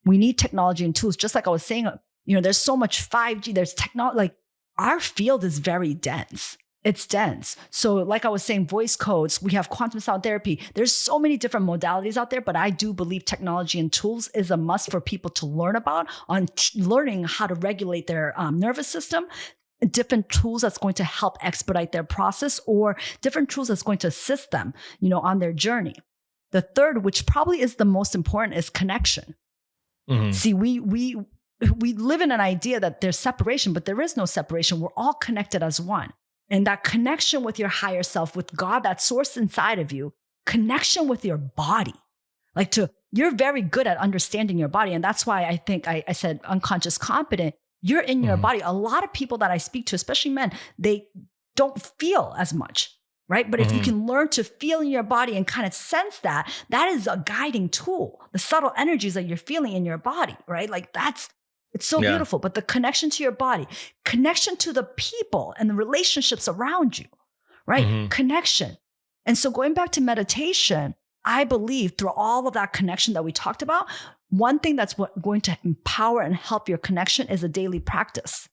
We need technology and tools. Just like I was saying, there's so much 5G, there's technology, like our field is very dense. It's dense. So like I was saying, voice codes, we have quantum sound therapy. There's so many different modalities out there, but I do believe technology and tools is a must for people to learn about on learning how to regulate their nervous system, different tools that's going to help expedite their process or different tools that's going to assist them, on their journey. The third, which probably is the most important, is connection. Mm-hmm. See, we live in an idea that there's separation, but there is no separation. We're all connected as one. And that connection with your higher self, with God, that source inside of you, connection with your body. You're very good at understanding your body. And that's why I think I said unconscious competent. You're in your body. A lot of people that I speak to, especially men, they don't feel as much, right? But if you can learn to feel in your body and kind of sense that is a guiding tool. The subtle energies that you're feeling in your body, right? It's so beautiful, but the connection to your body, connection to the people and the relationships around you, right? Connection. And so going back to meditation, I believe through all of that connection that we talked about, one thing that's going to empower and help your connection is a daily practice.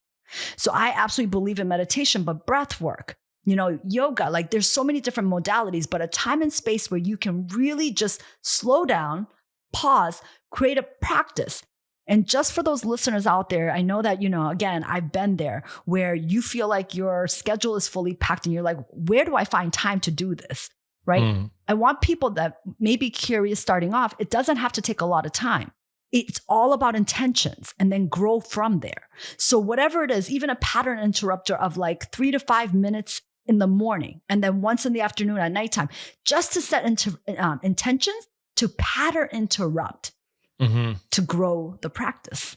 So I absolutely believe in meditation, but breath work, yoga, there's so many different modalities, but a time and space where you can really just slow down, pause, create a practice. And just for those listeners out there, I know that, again, I've been there where you feel like your schedule is fully packed and you're like, where do I find time to do this? right? Mm. I want people that may be curious starting off. It doesn't have to take a lot of time. It's all about intentions and then grow from there. So whatever it is, even a pattern interrupter of like 3 to 5 minutes in the morning and then once in the afternoon at nighttime, just to set into intentions to pattern interrupt to grow the practice.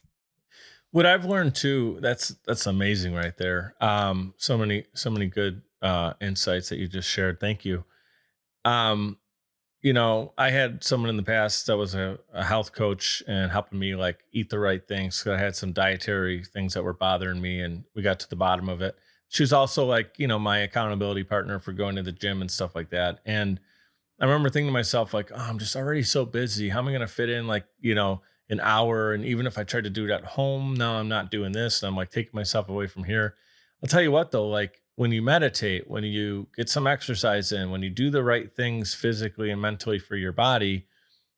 What I've learned too, that's amazing right there. So many good insights that you just shared. Thank you. Um, I had someone in the past that was a health coach and helping me like eat the right things. So I had some dietary things that were bothering me, and we got to the bottom of it. She was also like, my accountability partner for going to the gym and stuff like that. And I remember thinking to myself, like, oh, I'm just already so busy. How am I going to fit in like, an hour? And even if I tried to do it at home, no, I'm not doing this. And I'm like taking myself away from here. I'll tell you what, though, like when you meditate, when you get some exercise in, when you do the right things physically and mentally for your body,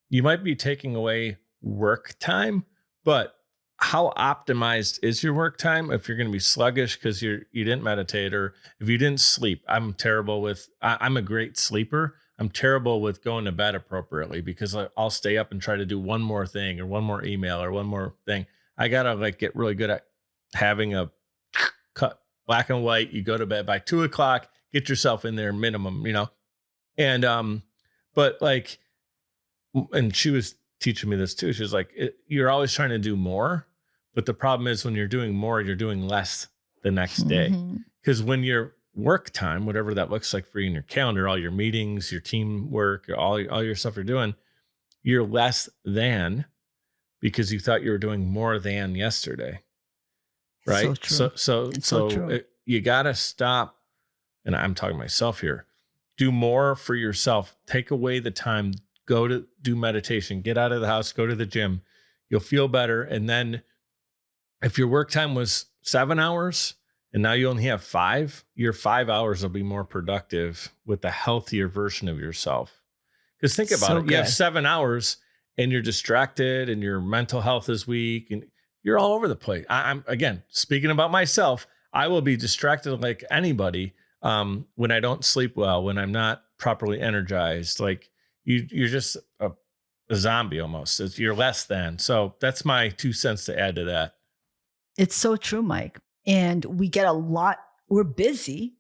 you might be taking away work time, but how optimized is your work time if you're going to be sluggish because you didn't meditate, or if you didn't sleep? I'm terrible with I'm a great sleeper. I'm terrible with going to bed appropriately because I'll stay up and try to do one more thing or one more email or one more thing. I gotta like get really good at having a cut black and white. You go to bed by 2:00, get yourself in there minimum, and but like, and she was teaching me this too. She was like, you're always trying to do more, but the problem is when you're doing more, you're doing less the next day. Because when your work time, whatever that looks like for you in your calendar, all your meetings, your teamwork, all your stuff you're doing, you're less than because you thought you were doing more than yesterday. Right. So true. So you got to stop. And I'm talking to myself here. Do more for yourself. Take away the time. Go to do meditation, get out of the house, go to the gym. You'll feel better. And then if your work time was 7 hours and now you only have 5, your 5 hours will be more productive with a healthier version of yourself. Because think about it. You have 7 hours and you're distracted and your mental health is weak and you're all over the place. I'm again, speaking about myself, I will be distracted like anybody when I don't sleep well, when I'm not properly energized. Like you're just a zombie almost. You're less than. So that's my 2 cents to add to that. It's so true, Mike. And we get we're busy,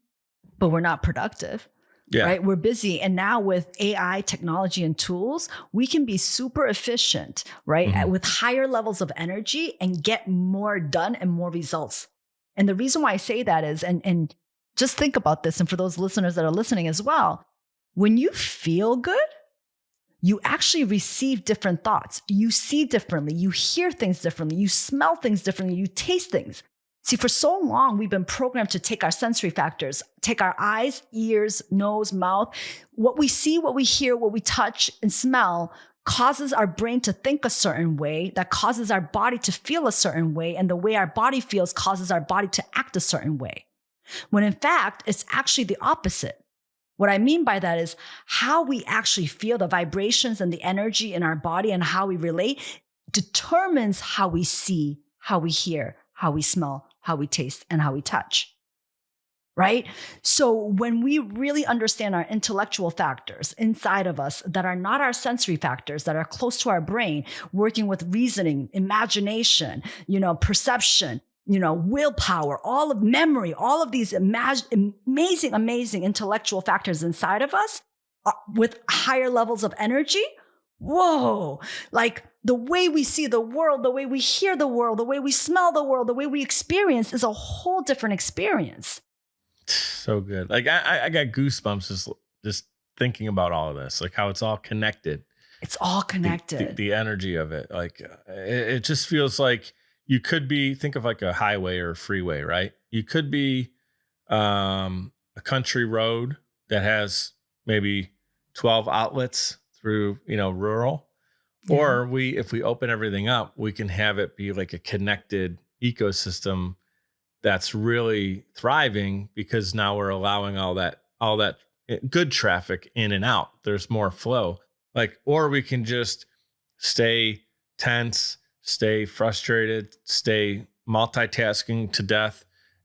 but we're not productive. Yeah. Right? We're busy. And now with AI technology and tools, we can be super efficient, right? With higher levels of energy and get more done and more results. And the reason why I say that is, and just think about this. And for those listeners that are listening as well, when you feel good, you actually receive different thoughts. You see differently. You hear things differently. You smell things differently. You taste things. See, for so long, we've been programmed to take our sensory factors, take our eyes, ears, nose, mouth. What we see, what we hear, what we touch and smell causes our brain to think a certain way, that causes our body to feel a certain way. And the way our body feels causes our body to act a certain way. When in fact, it's actually the opposite. What I mean by that is how we actually feel, the vibrations and the energy in our body and how we relate determines how we see, how we hear, how we smell, how we taste, and how we touch. Right? So when we really understand our intellectual factors inside of us that are not our sensory factors, that are close to our brain, working with reasoning, imagination, perception, willpower, all of memory, all of these amazing, amazing intellectual factors inside of us with higher levels of energy. Whoa, like the way we see the world, the way we hear the world, the way we smell the world, the way we experience is a whole different experience. So good. Like I got goosebumps just thinking about all of this, like how it's all connected. It's all connected. The energy of it. Like it just feels like you could be, think of like a highway or a freeway, right? You could be a country road that has maybe 12 outlets through, rural. Yeah. Or if we open everything up, we can have it be like a connected ecosystem that's really thriving because now we're allowing all that good traffic in and out. There's more flow. Or we can just stay tense, stay frustrated, stay multitasking to death.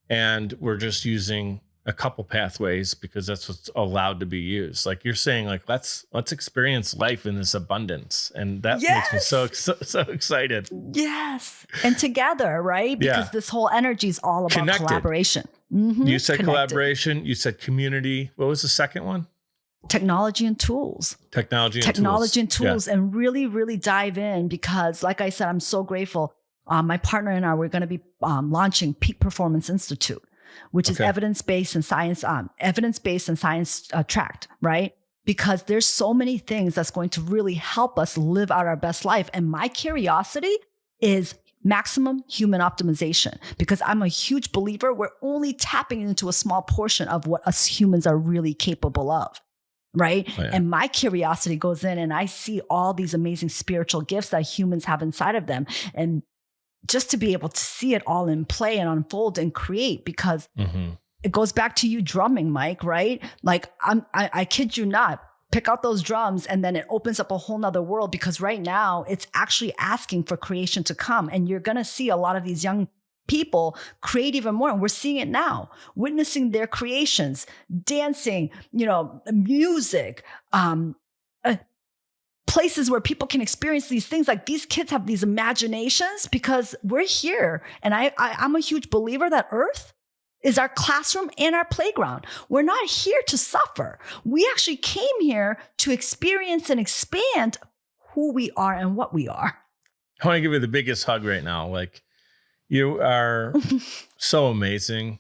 And we're just using a couple pathways because that's what's allowed to be used. Like you're saying, like let's experience life in this abundance, and that makes me Yes. so excited. Yes. And together, right? Because Yeah, this whole energy is all about connected. collaboration. You said Connected. collaboration. You said community. What was the second one? Technology and tools. Technology And tools, Yeah. and really, really dive in because, like I said, I'm so grateful. My partner and I, we're going to be launching Peak Performance Institute, which is Okay. evidence-based and science tracked, right? Because there's so many things that's going to really help us live out our best life. And my curiosity is maximum human optimization, because I'm a huge believer we're only tapping into a small portion of what us humans are really capable of. Right. Oh, yeah. And my curiosity goes in and I see all these amazing spiritual gifts that humans have inside of them. And just to be able to see it all in play and unfold and create, because it goes back to you drumming, Mike, right? Like I kid you not, pick out those drums and then it opens up a whole nother world, because right now it's actually asking for creation to come. And you're going to see a lot of these young people create even more. And we're seeing it now, witnessing their creations, dancing, music, places where people can experience these things. Like these kids have these imaginations because we're here. And I'm a huge believer that Earth is our classroom and our playground. We're not here to suffer. We actually came here to experience and expand who we are and what we are. I want to give you the biggest hug right now. Like, you are so amazing,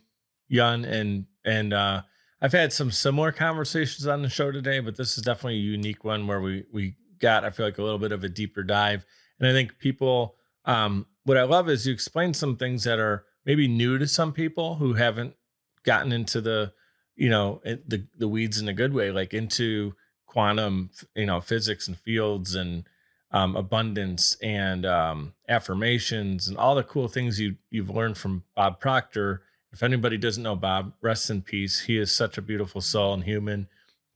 Yun, and I've had some similar conversations on the show today, but this is definitely a unique one where we got, I feel like, a little bit of a deeper dive. And I think people, what I love is you explain some things that are maybe new to some people who haven't gotten into the weeds in a good way, like into quantum, physics and fields and abundance and affirmations and all the cool things you've learned from Bob Proctor. If anybody doesn't know Bob, rest in peace. He is such a beautiful soul and human,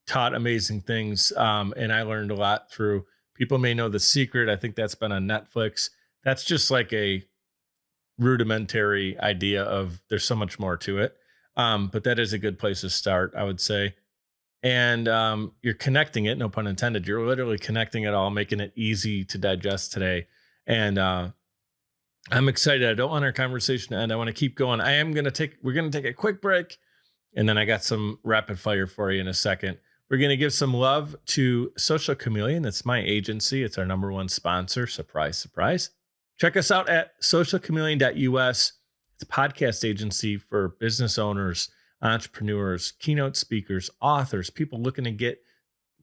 taught amazing things. And I learned a lot through, people may know The Secret. I think that's been on Netflix. That's just like a rudimentary idea of there's so much more to it. But that is a good place to start, I would say. And you're connecting it, no pun intended. You're literally connecting it all, making it easy to digest today. And I'm excited. I don't want our conversation to end. I want to keep going. We're going to take a quick break. And then I got some rapid fire for you in a second. We're going to give some love to Social Chameleon. That's my agency. It's our number one sponsor. Surprise, surprise. Check us out at socialchameleon.us. It's a podcast agency for business owners, entrepreneurs, keynote speakers, authors, people looking to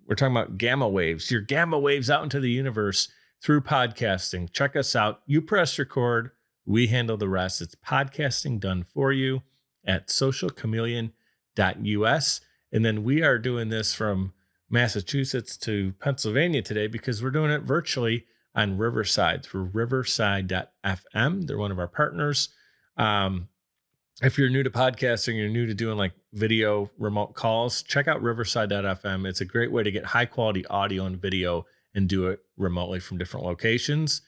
we're talking about gamma waves, your gamma waves out into the universe through podcasting. Check us out. You press record, we handle the rest. It's podcasting done for you at socialchameleon.us. And then we are doing this from Massachusetts to Pennsylvania today because we're doing it virtually on Riverside through riverside.fm. They're one of our partners. If you're new to podcasting, you're new to doing like video remote calls, check out riverside.fm. It's a great way to get high quality audio and video and do it remotely from different locations.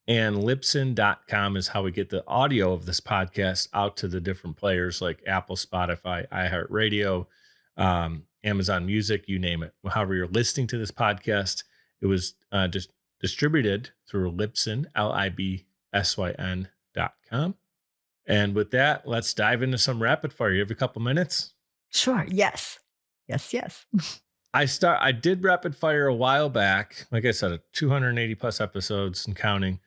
And libsyn.com is how we get the audio of this podcast out to the different players like Apple, Spotify, iHeartRadio, Amazon Music, you name it. However you're listening to this podcast, it was just distributed through Libsyn, libsyn.com. And with that, let's dive into some rapid fire. You have a couple minutes? Sure. Yes. I did rapid fire a while back. Like I said, 280 plus episodes and counting.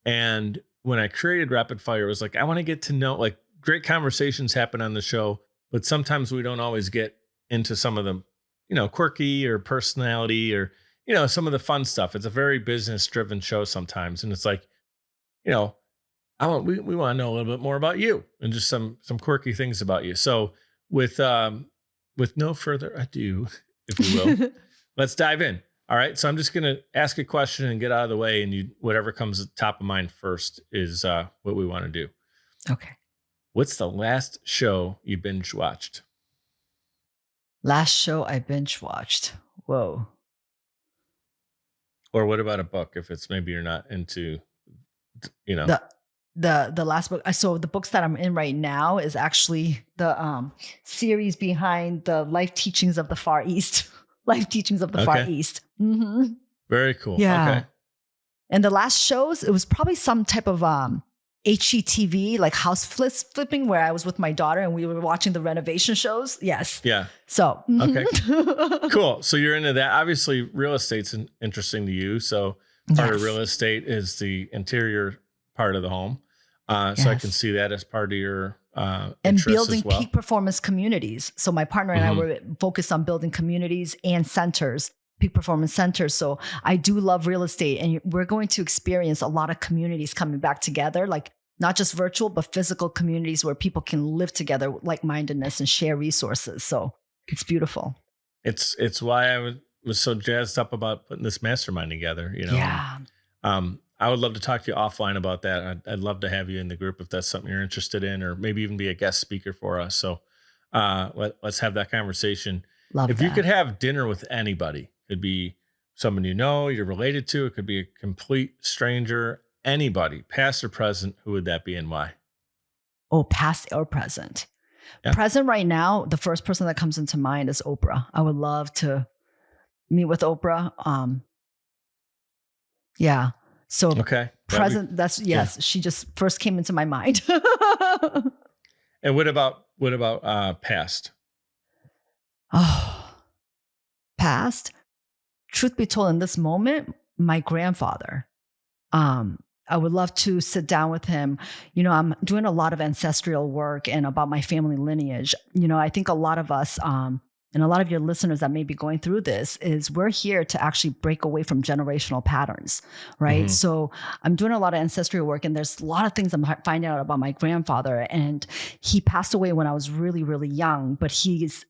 And when I created rapid fire, it was like, I want to get to know, like, great conversations happen on the show, but sometimes we don't always get into some of the, quirky or personality or, some of the fun stuff. It's a very business driven show sometimes. And it's like, we want to know a little bit more about you and just some quirky things about you. So with no further ado, if you will, let's dive in. All right. So I'm just going to ask a question and get out of the way, and whatever comes top of mind first is what we want to do. Okay. What's the last show you binge watched? Last show I binge watched. Whoa. Or what about a book? If it's maybe you're not into, the last book. So the books that I'm in right now is actually the series behind the life teachings of the Far East. Life teachings of the Far Okay. East. Hmm. Very cool. Yeah. Okay. And the last shows, it was probably some type of HGTV, like house flipping, where I was with my daughter and we were watching the renovation shows. Yes. Yeah. So Okay. Cool. So you're into that. Obviously, real estate's interesting to you. So part of Yes. real estate is the interior part of the home. So I can Yes. see that as part of your And interest building as well. peak performance communities. So my partner and I Mhm. were focused on building communities and centers, peak performance centers. So I do love real estate, and we're going to experience a lot of communities coming back together, like not just virtual, but physical communities where people can live together with like-mindedness and share resources. So it's beautiful. It's why I was so jazzed up about putting this mastermind together, and Yeah. I would love to talk to you offline about that. I'd love to have you in the group if that's something you're interested in, or maybe even be a guest speaker for us. So let's have that conversation. Love If you could that. have dinner with anybody, it'd be someone you're related to. It could be a complete stranger, anybody, past or present. Who would that be and why? Oh, past or present. Yeah. Present right now, the first person that comes into mind is Oprah. I would love to meet with Oprah. Yeah. So Okay. present, that's Yeah. yes, she just first came into my mind. And what about past? Oh, past. Truth be told, in this moment, my grandfather. Um, I would love to sit down with him. I'm doing a lot of ancestral work and about my family lineage. I think a lot of us, and a lot of your listeners that may be going through this, is we're here to actually break away from generational patterns, right? Mhm. So I'm doing a lot of ancestral work, and there's a lot of things I'm finding out about my grandfather. And he passed away when I was really, really young, but he's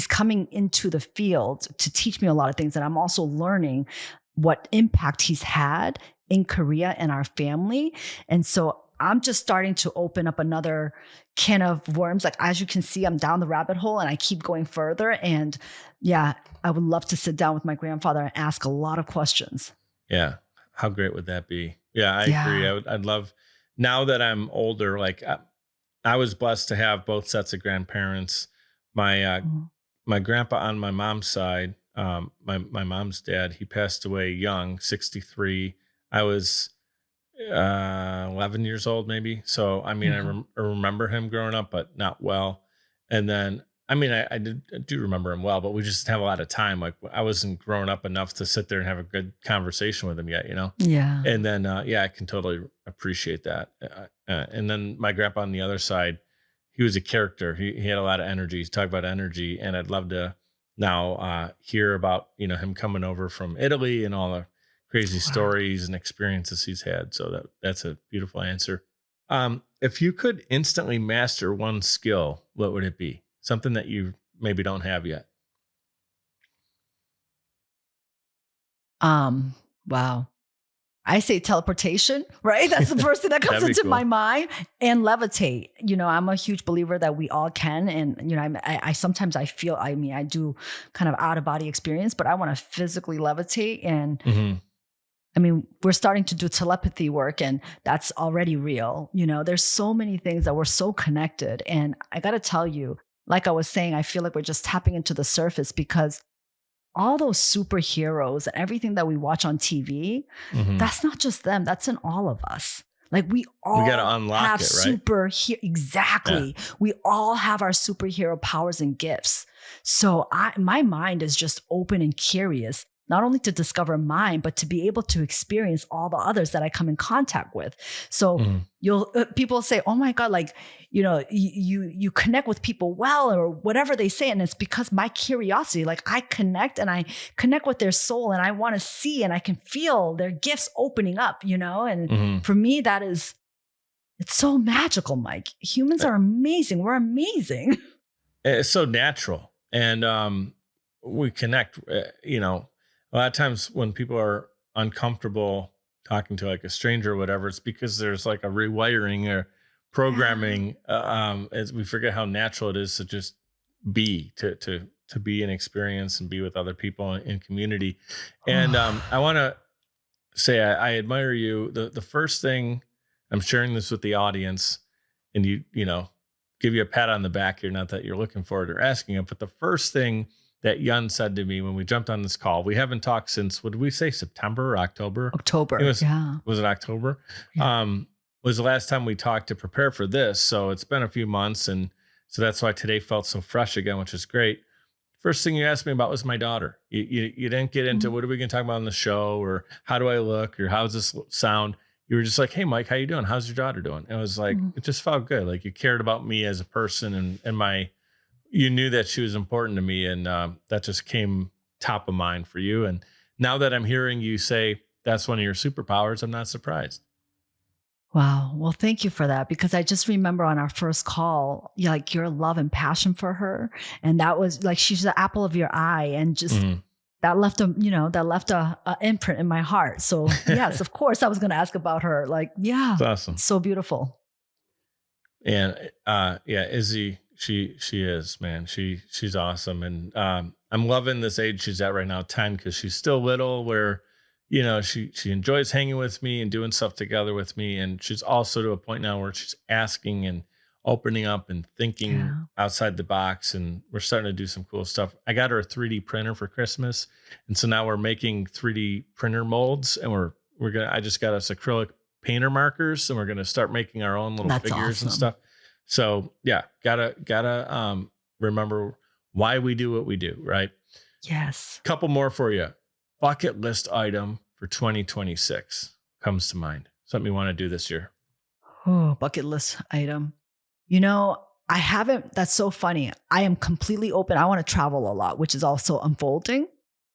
coming into the field to teach me a lot of things. And I'm also learning what impact he's had in Korea and our family. And so I'm just starting to open up another can of worms. Like, as you can see, I'm down the rabbit hole and I keep going further. And yeah, I would love to sit down with my grandfather and ask a lot of questions. Yeah. How great would that be? Yeah, I agree. Yeah. I'd love, now that I'm older, like I was blessed to have both sets of grandparents. My Mhm. my grandpa on my mom's side, my mom's dad, he passed away young, 63. I was 11 years old maybe. So I mean, Yeah. I remember him growing up, but not well. And then I mean, I do remember him well, but we just didn't have a lot of time. Like I wasn't grown up enough to sit there and have a good conversation with him yet. Yeah. And then yeah, I can totally appreciate that. And then my grandpa on the other side, he was a character. He had a lot of energy. He's talked about energy, and I'd love to now hear about him coming over from Italy and all the crazy Wow. stories and experiences he's had. So that's a beautiful answer. If you could instantly master one skill, what would it be? Something that you maybe don't have yet. Wow. I say teleportation, right? That's the first thing that comes That'd be into my cool. mind. And levitate. I'm a huge believer that we all can. And I sometimes I feel. I mean, I do kind of out of body experience, but I want to physically levitate. And Hmm. I mean, we're starting to do telepathy work, and that's already real. There's so many things that we're so connected. And I got to tell you, like I was saying, I feel like we're just tapping into the surface, because all those superheroes and everything that we watch on TV, Hmm. that's not just them, that's in all of us. Like, we We got to all unlock have it, right? Yeah. exactly. We all have our superhero powers and gifts. So my mind is just open and curious, not only to discover mine, but to be able to experience all the others that I come in contact with. So Mhm. people say, "Oh my God, like, you connect with people well," or whatever they say. And it's because my curiosity, like, I connect and I connect with their soul, and I want to see and I can feel their gifts opening up, and Mhm. for me, it's so magical, Mike. Humans are amazing. We're amazing. It's so natural, and we connect. A lot of times when people are uncomfortable talking to like a stranger or whatever, it's because there's like a rewiring or Yeah. programming. As we forget how natural it is to just be, to be an experience and be with other people in community. And I want to say I admire you. The first thing, I'm sharing this with the audience, and give you a pat on the back here. Not that you're looking for it or asking it, but the first thing that Yun said to me when we jumped on this call, we haven't talked since, what did we say, September or October? October. Yeah. Was it October? Yeah. Was the last time we talked to prepare for this. So it's been a few months. And so that's why today felt so fresh again, which is great. First thing you asked me about was my daughter. You didn't get into what are we going to talk about on the show, or how do I look, or how does this sound? You were just like, hey, Mike, how you doing? How's your daughter doing? And it was like, it just felt good. Like you cared about me as a person, and you knew that she was important to me. And that just came top of mind for you. And now that I'm hearing you say that's one of your superpowers, I'm not surprised. Wow. Well, thank you for that, because I just remember on our first call, like your love and passion for her. And that was like, she's the apple of your eye, and just that left a imprint in my heart. So yes, of course I was going to ask about her. Like, yeah, that's awesome. So beautiful. And Izzy, she is, man, she's awesome. And I'm loving this age she's at right now, 10, because she's still little, where she enjoys hanging with me and doing stuff together with me. And she's also to a point now where she's asking and opening up and thinking outside the box. And we're starting to do some cool stuff. I got her a 3D printer for Christmas. And so now we're making 3D printer molds, and I just got us acrylic painter markers, and we're going to start making our own little figures and stuff. So yeah, gotta remember why we do what we do, right? Yes. Couple more for you. Bucket list item for 2026 comes to mind. Something you want to do this year. Oh, bucket list item. I haven't, that's so funny. I am completely open. I want to travel a lot, which is also unfolding.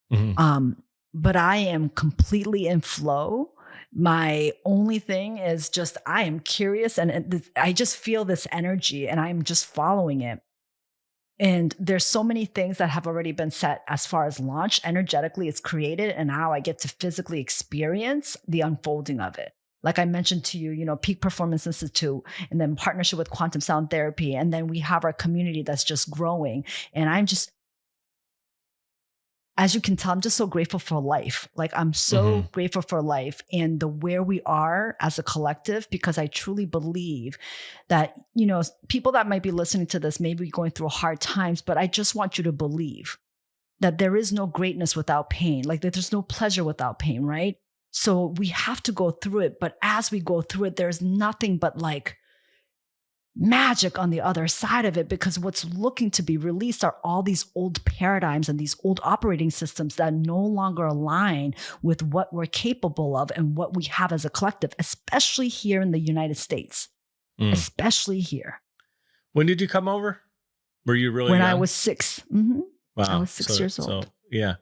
But I am completely in flow. My only thing is just, I am curious, and I just feel this energy, and I'm just following it. And there's so many things that have already been set as far as launch. Energetically, it's created, and now I get to physically experience the unfolding of it. Like I mentioned to you, Peak Performance Institute, and then partnership with Quantum Sound Therapy. And then we have our community that's just growing. And I'm just, as you can tell, I'm just so grateful for life. Like I'm so grateful for life and where we are as a collective, because I truly believe that, people that might be listening to this may be going through hard times, but I just want you to believe that there is no greatness without pain. Like that there's no pleasure without pain, right? So we have to go through it. But as we go through it, there's nothing but like magic on the other side of it, because what's looking to be released are all these old paradigms and these old operating systems that no longer align with what we're capable of and what we have as a collective, especially here in the United States, especially here. When did you come over? Were you really when young? I was 6? Wow. I was 6 years old. So, yeah.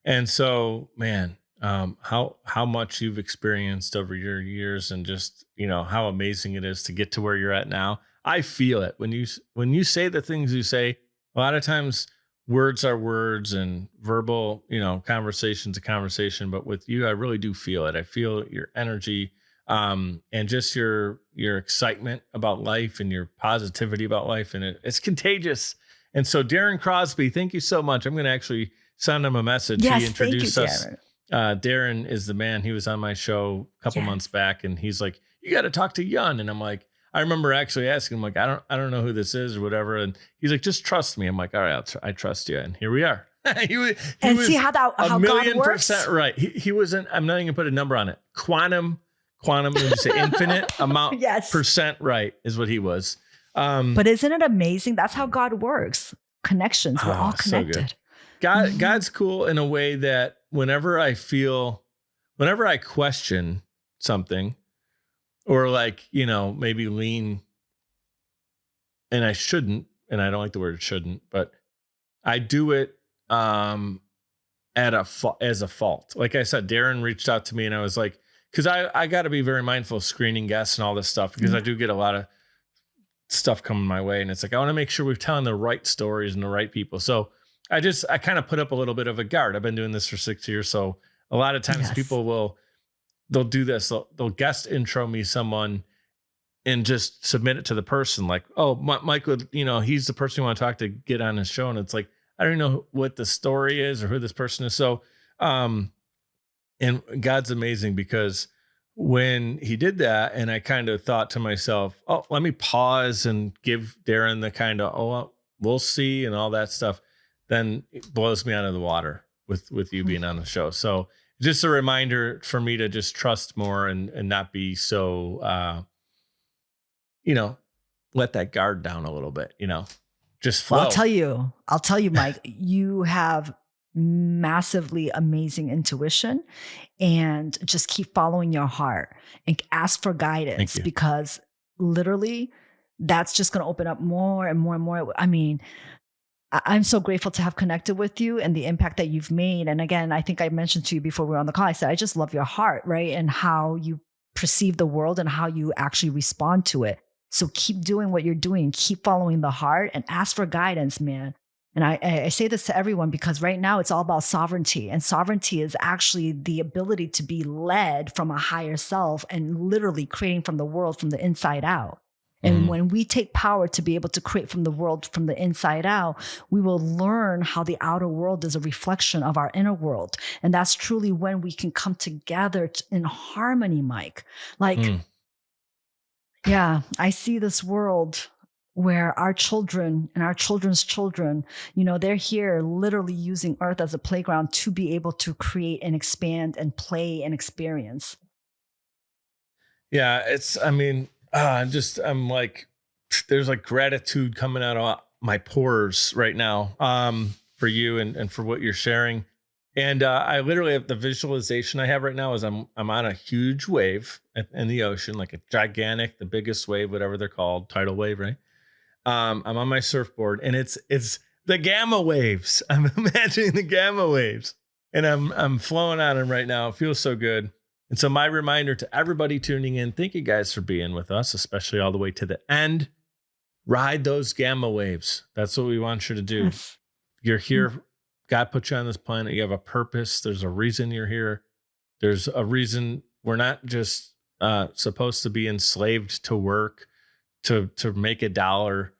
And so, man, how much you've experienced over your years, and just, how amazing it is to get to where you're at now. I feel it when you say the things you say. A lot of times words are words, and verbal, conversation's a conversation, but with you, I really do feel it. I feel your energy, and just your excitement about life and your positivity about life. And it's contagious. And so Darren Crosby, thank you so much. I'm going to actually send him a message. Yes, he introduced thank you, us. Darren. Darren is the man. He was on my show a couple months back, and he's like, you got to talk to Yun. And I'm like, I remember actually asking him, like, I don't know who this is or whatever. And he's like, just trust me. I'm like, all right, I trust you. And here we are. he was see how a million God works? % right. He wasn't, I'm not even gonna put a number on it. Quantum, when you say infinite amount % right is what he was. But isn't it amazing? That's how God works. Connections. We're all connected. So God's cool in a way that whenever I question something, or like, maybe lean, and I shouldn't, and I don't like the word shouldn't, but I do it as a fault. Like I said, Darren reached out to me, and I was like, because I got to be very mindful of screening guests and all this stuff, because I do get a lot of stuff coming my way, and it's like I want to make sure we're telling the right stories and the right people. So I kind of put up a little bit of a guard. I've been doing this for 6 years, so a lot of times people they'll do this. They'll guest intro me someone and just submit it to the person. Like, oh, Mike would, he's the person you want to talk to, get on his show. And it's like, I don't know what the story is or who this person is. So, and God's amazing, because when he did that, and I kind of thought to myself, oh, let me pause and give Darren the kind of, oh, well, we'll see and all that stuff, then it blows me out of the water with you being on the show. So just a reminder for me to just trust more and not be so you know, let that guard down a little bit, just Well, flow. I'll tell you, Mike, you have massively amazing intuition, and just keep following your heart and ask for Thank guidance, you. because literally that's just going to open up more and more and more. I mean, I'm so grateful to have connected with you and the impact that you've made. And again, I think I mentioned to you before we were on the call, I said, I just love your heart, right? And how you perceive the world and how you actually respond to it. So keep doing what you're doing, keep following the heart and ask for guidance, man. And I say this to everyone because right now it's all about sovereignty. And sovereignty is actually the ability to be led from a higher self and literally creating from the world from the inside out. And Mhm. when we take power to be able to create from the world from the inside out, we will learn how the outer world is a reflection of our inner world. And that's truly when we can come together in harmony, Mike. Like, Mm. yeah, I see this world where our children and our children's children, they're here literally using Earth as a playground to be able to create and expand and play and experience. Yeah, I mean, I'm like, there's like gratitude coming out of my pores right now, for you and for what you're sharing. And I literally have the visualization I have right now is I'm on a huge wave in the ocean, like a gigantic, the biggest wave, whatever they're called, tidal wave, right? I'm on my surfboard, and it's the gamma waves. I'm imagining the gamma waves, and I'm flowing on them right now. It feels so good. And so my reminder to everybody tuning in, thank you guys for being with us, especially all the way to the end. Ride those gamma waves. That's what we want you to do. Yes. You're here. God put you on this planet. You have a purpose. There's a reason you're here. There's a reason we're not just supposed to be enslaved to work to make a dollar.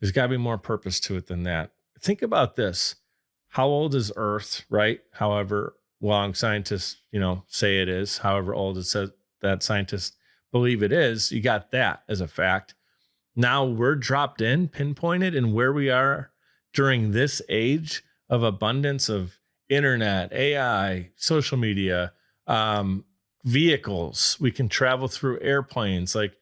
There's got to be more purpose to it than that. Think about this. How old is Earth, right? However long scientists, say it is, however old it says that scientists believe it is, you got that as a fact. Now we're dropped in, pinpointed in where we are during this age of abundance of internet, AI, social media, vehicles. We can travel through airplanes. Like,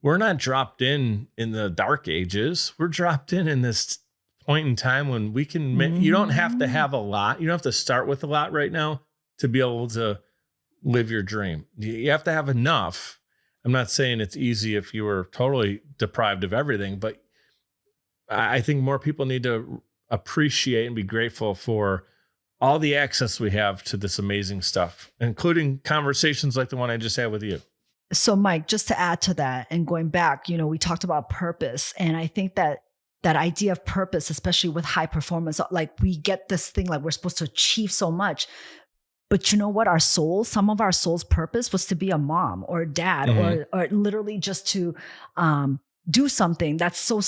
we're not dropped in the dark ages. We're dropped in this point in time when we can, you don't have to have a lot. You don't have to start with a lot right now to be able to live your dream. You have to have enough. I'm not saying it's easy if you were totally deprived of everything, but I think more people need to appreciate and be grateful for all the access we have to this amazing stuff, including conversations like the one I just had with you. So, Mike, just to add to that and going back, we talked about purpose. And I think that idea of purpose, especially with high performance, like we get this thing like we're supposed to achieve so much. But you know what? Some of our soul's purpose was to be a mom or a dad, Mhm. or literally just to do something that's so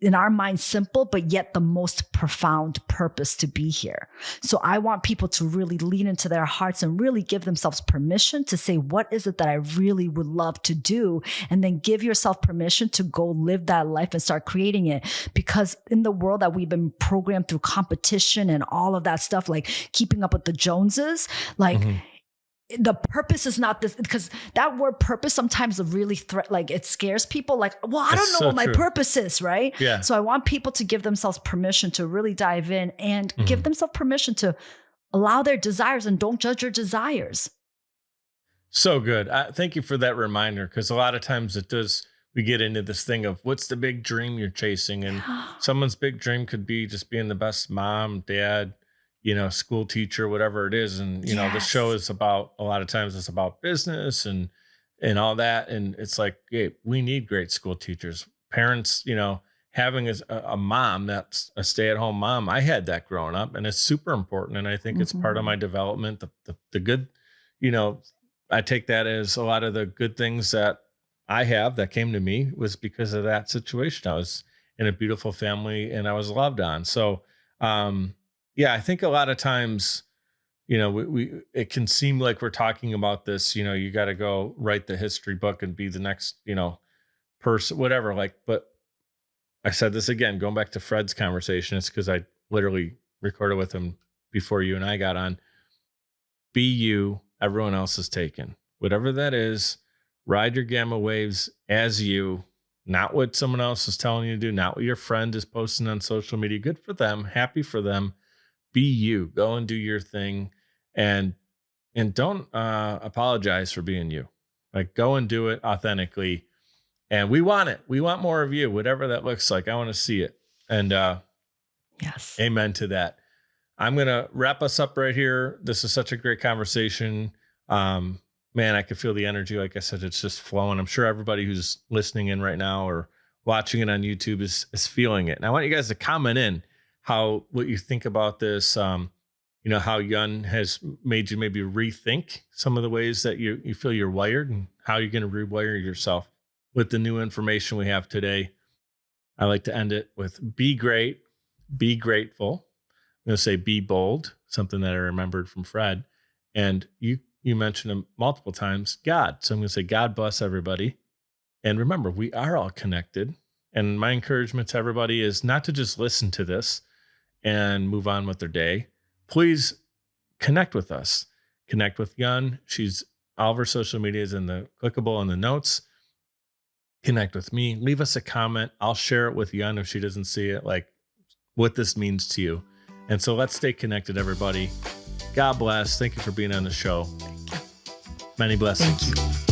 in our mind simple, but yet the most profound purpose to be here. So I want people to really lean into their hearts and really give themselves permission to say, what is it that I really would love to do? And then give yourself permission to go live that life and start creating it. Because in the world that we've been programmed through competition and all of that stuff, like keeping up with the Joneses, like Mhm. the purpose is not this, because that word purpose sometimes really like it scares people, like, well, I That's don't know so what my true. purpose is, right? Yeah. So I want people to give themselves permission to really dive in and give Mhm. themselves permission to allow their desires and don't judge your desires. So good. Thank you for that reminder, because a lot of times we get into this thing of what's the big dream you're chasing. And someone's big dream could be just being the best mom, dad, school teacher, whatever it is. And, the show Yes. is about, a lot of times it's about business and all that. And it's like, hey, we need great school teachers. Parents, having a mom that's a stay-at-home mom. I had that growing up, and it's super important. And I think it's part of my Mhm. development. The good, you know, I take that as a lot of the good things that I have that came to me was because of that situation. I was in a beautiful family and I was loved on. So, yeah, I think a lot of times, it can seem like we're talking about this, you got to go write the history book and be the next, person, whatever. Like, but I said this again, going back to Fred's conversation, it's because I literally recorded with him before you and I got on. Be you, everyone else is taken. Whatever that is, ride your gamma waves as you, not what someone else is telling you to do, not what your friend is posting on social media. Good for them, happy for them. Be you, go and do your thing, and don't apologize for being you. Like, go and do it authentically. And we want it. We want more of you, whatever that looks like. I want to see it. And yes, amen to that. I'm going to wrap us up right here. This is such a great conversation. Man, I can feel the energy. Like I said, it's just flowing. I'm sure everybody who's listening in right now or watching it on YouTube is feeling it. And I want you guys to comment in what you think about this. How Yun has made you maybe rethink some of the ways that you feel you're wired, and how you're going to rewire yourself with the new information we have today. I like to end it with be great, be grateful. I'm going to say be bold, something that I remembered from Fred. And you mentioned him multiple times, God. So I'm going to say God bless everybody. And remember, we are all connected. And my encouragement to everybody is not to just listen to this and move on with their day. Please connect with us. Connect with Yun. All of her social media is in the clickable in the notes. Connect with me. Leave us a comment. I'll share it with Yun if she doesn't see it, like what this means to you. And so let's stay connected, everybody. God bless. Thank you for being on the show. Many blessings. Thank you.